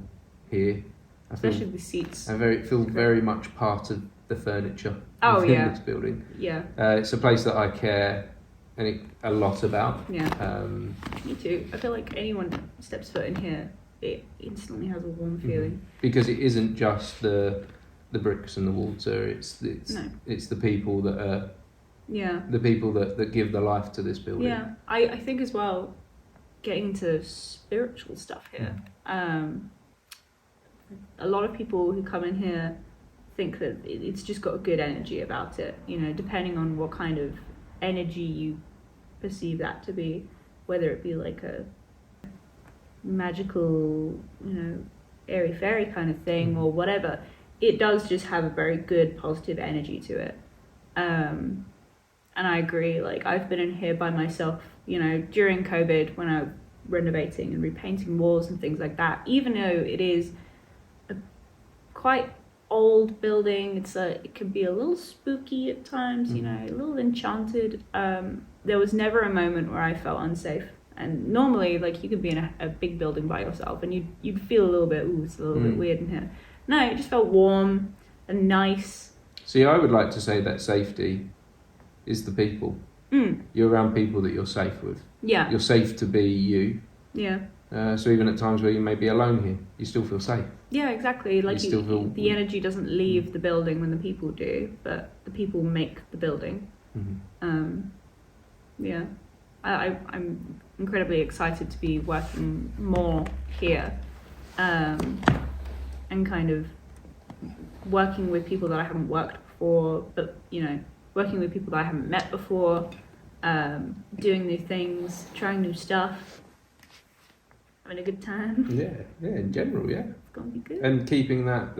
here. Especially the seats. I feel very much part of the furniture within this building. Yeah. It's a place that I care a lot about. Yeah. Me too. I feel like anyone steps foot in here, it instantly has a warm feeling. Because it isn't just the bricks and the water. It's the people that are. Yeah. The people that give the life to this building. Yeah. I think as well, getting into spiritual stuff here. A lot of people who come in here think that it's just got a good energy about it. Depending on what kind of energy you perceive that to be, whether it be like a magical, airy fairy kind of thing or whatever, it does just have a very good positive energy to it. And I agree, like I've been in here by myself, during COVID when I was renovating and repainting walls and things like that, even though it is a quite old building, it can be a little spooky at times, a little enchanted. There was never a moment where I felt unsafe. And normally, like, you could be in a big building by yourself and you'd feel a little bit, it's a little bit weird in here. No, it just felt warm and nice. See, I would like to say that safety is the people. You're around people that you're safe with. Yeah. You're safe to be you. Yeah. So even at times where you may be alone here, you still feel safe. Yeah, exactly. Like you still feel the energy doesn't leave the building when the people do, but the people make the building. Yeah. I'm incredibly excited to be working more here, and kind of working with people that I haven't worked before, but working with people that I haven't met before, doing new things, trying new stuff, having a good time. Yeah, in general, yeah. It's gonna be good. And keeping that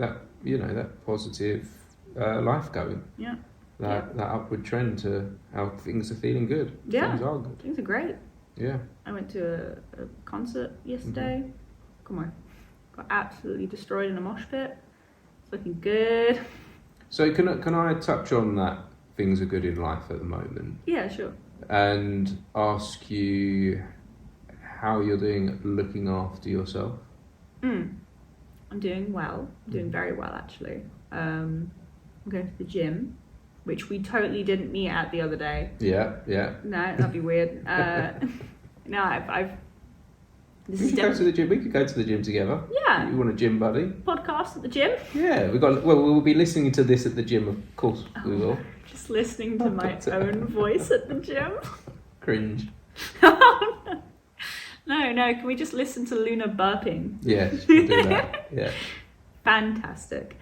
positive life going. Yeah. That upward trend to how things are feeling good. Yeah. Things are good. Things are great. Yeah. I went to a concert yesterday. Come on. Got absolutely destroyed in a mosh pit. It's looking good. So can I touch on that things are good in life at the moment? Yeah, sure. And ask you how you're doing at looking after yourself? I'm doing well. I'm doing very well, actually. I'm going to the gym, which we totally didn't meet at the other day. Yeah. No, that'd be weird. No, I've. We could go to the gym. We could go to the gym together. Yeah. You want a gym buddy? Podcast at the gym? Yeah, we'll be listening to this at the gym, of course. We will. Just listening to my own voice at the gym. Cringe. No, can we just listen to Luna burping? Yes, we'll do that. Yeah. Fantastic.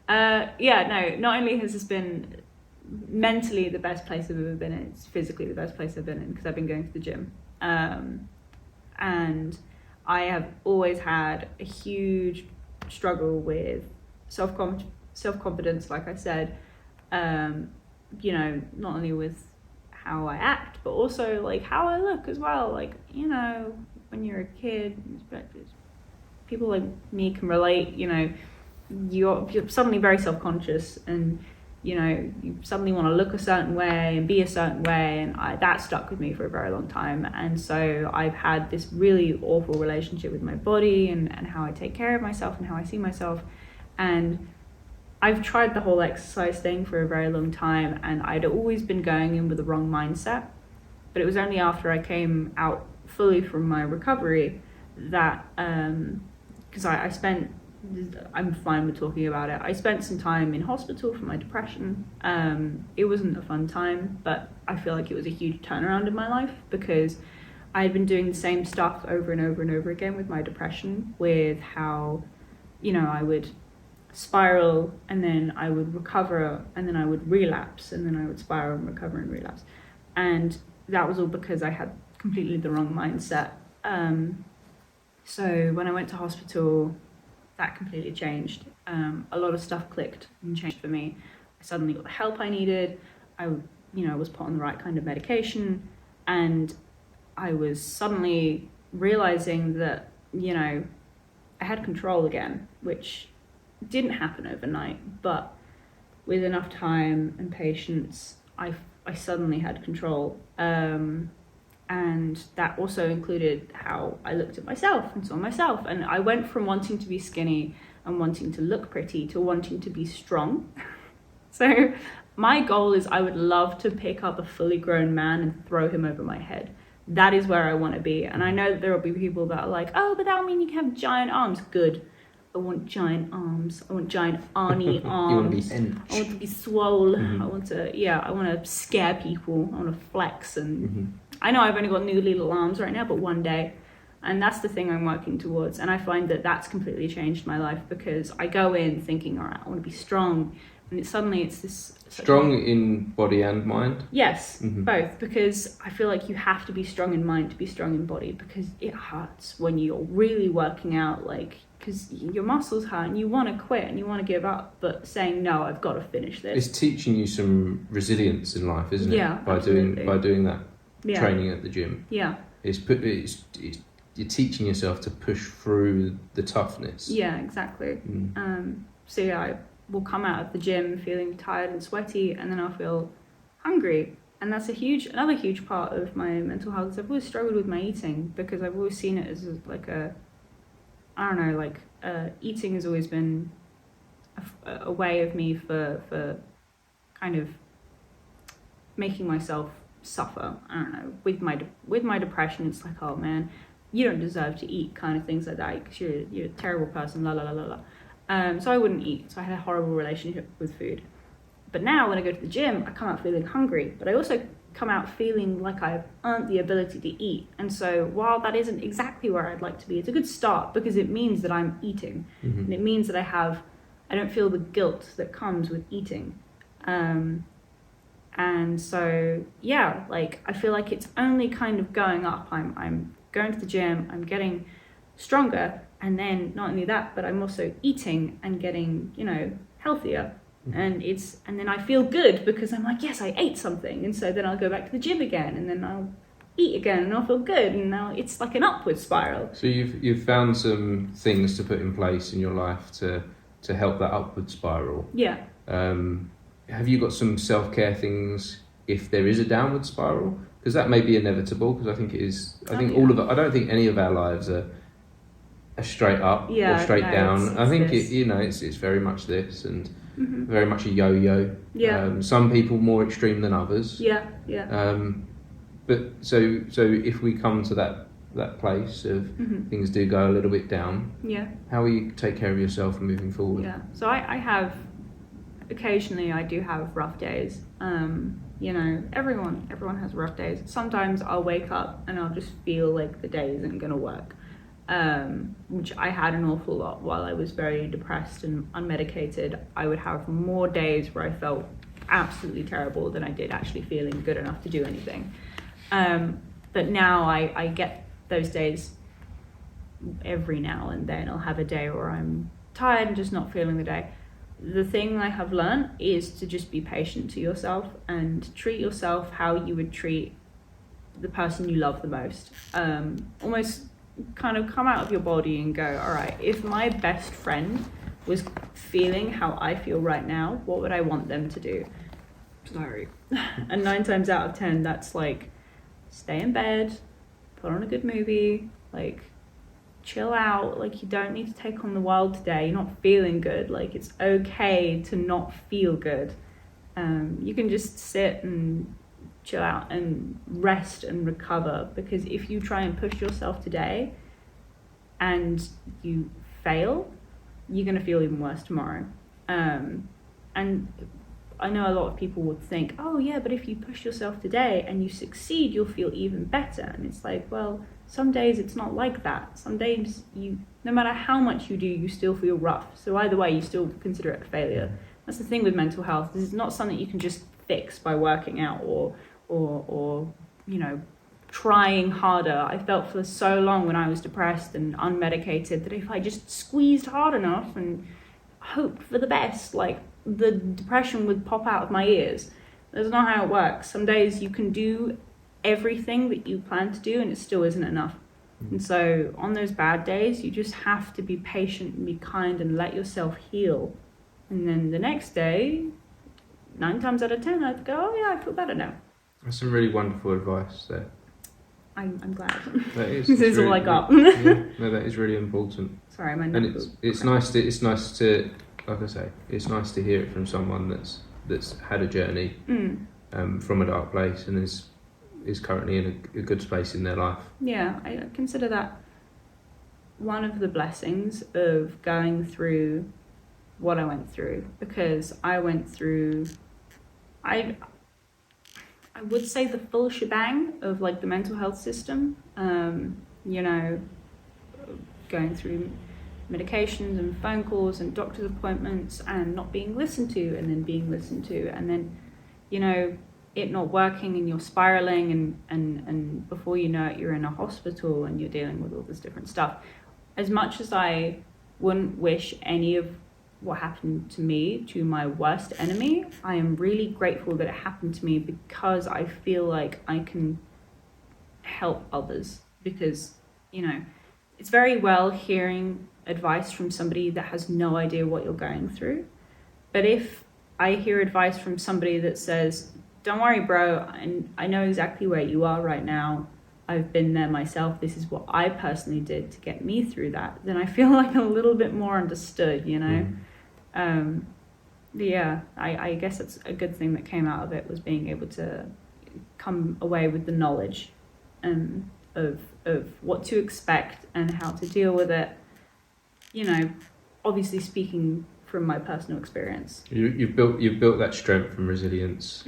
Not only has this been mentally the best place I've ever been in, it's physically the best place I've been in because I've been going to the gym. And I have always had a huge struggle with self-confidence, like I said, not only with how I act, but also like how I look as well. Like, when you're a kid, people like me can relate. You know, you're suddenly very self-conscious, and you know, you suddenly want to look a certain way and be a certain way, and that stuck with me for a very long time. And so I've had this really awful relationship with my body and how I take care of myself and how I see myself. And I've tried the whole exercise thing for a very long time, and I'd always been going in with the wrong mindset. But it was only after I came out fully from my recovery that, because I'm fine with talking about it. I spent some time in hospital for my depression. It wasn't a fun time, but I feel like it was a huge turnaround in my life, because I had been doing the same stuff over and over and over again with my depression, with how, you know, I would spiral and then I would recover and then I would relapse and then I would spiral and recover and relapse. And that was all because I had completely the wrong mindset. So when I went to hospital, that completely changed. A lot of stuff clicked and changed for me. I suddenly got the help I needed. I was put on the right kind of medication, and I was suddenly realizing that, you know, I had control again, which didn't happen overnight, but with enough time and patience, I suddenly had control. And that also included how I looked at myself and saw myself. And I went from wanting to be skinny and wanting to look pretty to wanting to be strong. So my goal is, I would love to pick up a fully grown man and throw him over my head. That is where I want to be. And I know that there will be people that are like, oh, but that'll mean you can have giant arms. Good. I want giant arms. I want giant Arnie arms. You want to be hench. I want to be swole. Mm-hmm. I want to scare people. I want to flex. And I know I've only got noodly little arms right now, but one day. And that's the thing I'm working towards. And I find that that's completely changed my life, because I go in thinking, all right, I want to be strong. And suddenly it's this... Strong in body and mind? Yes, both. Because I feel like you have to be strong in mind to be strong in body, because it hurts when you're really working out, like... because your muscles hurt and you want to quit and you want to give up, but saying, no, I've got to finish this. It's teaching you some resilience in life, isn't it? Yeah, by doing that training at the gym. Yeah. You're teaching yourself to push through the toughness. Yeah, exactly. So yeah, I will come out of the gym feeling tired and sweaty, and then I'll feel hungry. And that's another huge part of my mental health. I've always struggled with my eating, because I've always seen it as like eating has always been a way of me for kind of making myself suffer. I don't know, with my depression, it's like, oh man, you don't deserve to eat, kind of things like that, because you're a terrible person, la la la la la. So I wouldn't eat. So I had a horrible relationship with food. But now when I go to the gym, I come out feeling hungry, but I also come out feeling like I've earned the ability to eat. And so while that isn't exactly where I'd like to be, it's a good start, because it means that I'm eating. And it means that I don't feel the guilt that comes with eating. And so, yeah, like, I feel like it's only kind of going up. I'm going to the gym, I'm getting stronger, and then not only that, but I'm also eating and getting, healthier. And then I feel good, because I'm like, yes, I ate something. And so then I'll go back to the gym again, and then I'll eat again, and I'll feel good. And now it's like an upward spiral. So you've found some things to put in place in your life to help that upward spiral. Yeah. Have you got some self-care things if there is a downward spiral? Because that may be inevitable, because I think it is. I don't think any of our lives are straight up or straight down. I think it's very much this, and very much a yo-yo. Yeah. Some people more extreme than others. Yeah. But so if we come to that place of things do go a little bit down. Yeah. How will you take care of yourself moving forward? Yeah. So I have, occasionally I do have rough days. Everyone has rough days. Sometimes I'll wake up and I'll just feel like the day isn't going to work. Which I had an awful lot while I was very depressed and unmedicated. I would have more days where I felt absolutely terrible than I did actually feeling good enough to do anything. But now I get those days every now and then. I'll have a day where I'm tired and just not feeling the day. The thing I have learned is to just be patient to yourself and treat yourself how you would treat the person you love the most. Almost kind of come out of your body and go, all right, if my best friend was feeling how I feel right now, what would I want them to do? Sorry. And 9 times out of 10, that's like, stay in bed, put on a good movie, like, chill out. Like, you don't need to take on the world today. You're not feeling good. Like, it's okay to not feel good. You can just sit and chill out and rest and recover, because if you try and push yourself today and you fail, you're going to feel even worse tomorrow. And I know a lot of people would think, oh yeah, but if you push yourself today and you succeed, you'll feel even better. And it's like, well, some days it's not like that. Some days no matter how much you do, you still feel rough. So either way, you still consider it a failure. That's the thing with mental health. This is not something you can just fix by working out or trying harder. I felt for so long when I was depressed and unmedicated that if I just squeezed hard enough and hoped for the best, like, the depression would pop out of my ears. That's not how it works. Some days you can do everything that you plan to do and it still isn't enough. And so on those bad days, you just have to be patient and be kind and let yourself heal. And then the next day, 9 times out of 10, I'd go, oh yeah, I feel better now. That's some really wonderful advice there. I'm glad. That is. This is really, all I got. Yeah, no, that is really important. Sorry, my and it's nice to like I say, it's nice to hear it from someone that's had a journey from a dark place and is currently in a good space in their life. Yeah, I consider that one of the blessings of going through what I went through, because I went through, I would say, the full shebang of like the mental health system, going through medications and phone calls and doctor's appointments and not being listened to and then being listened to and then, it not working and you're spiraling and before you know it, you're in a hospital and you're dealing with all this different stuff. As much as I wouldn't wish any of what happened to me to my worst enemy, I am really grateful that it happened to me, because I feel like I can help others. Because, it's very well hearing advice from somebody that has no idea what you're going through. But if I hear advice from somebody that says, don't worry, bro, and I know exactly where you are right now, I've been there myself, this is what I personally did to get me through that, then I feel like a little bit more understood, Yeah, I guess that's a good thing that came out of it, was being able to come away with the knowledge of what to expect and how to deal with it. Obviously speaking from my personal experience. You've built that strength and resilience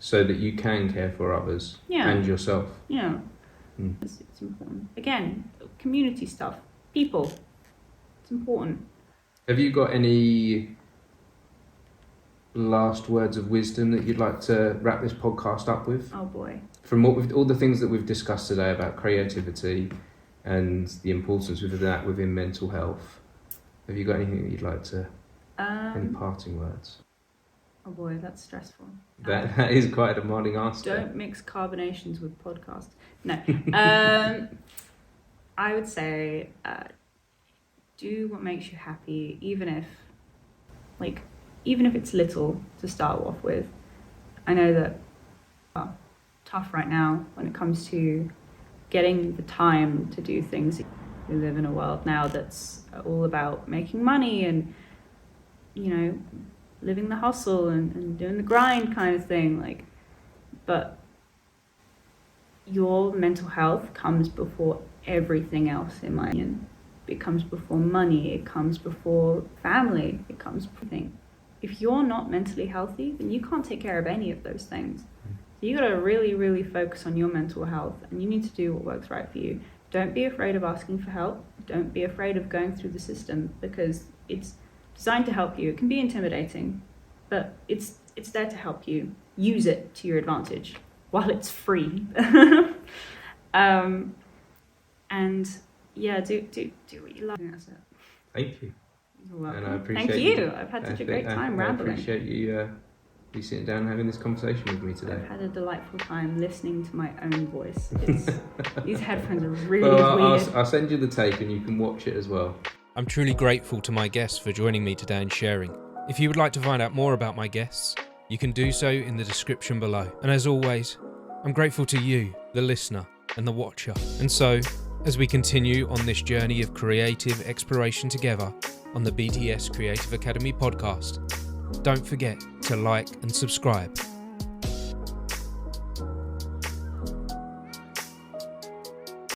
so that you can care for others and yourself. Yeah, it's important. Again, community stuff, people, it's important. Have you got any last words of wisdom that you'd like to wrap this podcast up with? Oh boy. From all the things that we've discussed today about creativity and the importance of that within mental health, have you got anything that you'd like to, any parting words? Oh boy, that's stressful. That is quite a demanding answer. Don't mix carbonations with podcasts. No. I would say do what makes you happy, even if it's little to start off with. I know that tough right now when it comes to getting the time to do things. We live in a world now that's all about making money and, living the hustle and doing the grind kind of thing. But your mental health comes before everything else, in my opinion. It comes before money, it comes before family, it comes before everything. If you're not mentally healthy, then you can't take care of any of those things. So you gotta really, really focus on your mental health, and you need to do what works right for you. Don't be afraid of asking for help. Don't be afraid of going through the system, because it's designed to help you. It can be intimidating, but it's there to help you. Use it to your advantage while it's free. And yeah, do what you love. That's it. Thank you. You're welcome. And I appreciate Thank you. I've had such a great time rambling. I appreciate you be sitting down and having this conversation with me today. I've had a delightful time listening to my own voice. These headphones are really Well, weird. I'll send you the tape and you can watch it as well. I'm truly grateful to my guests for joining me today and sharing. If you would like to find out more about my guests, you can do so in the description below. And as always, I'm grateful to you, the listener and the watcher. And so, as we continue on this journey of creative exploration together on the BTS Creative Academy Podcast, don't forget to like and subscribe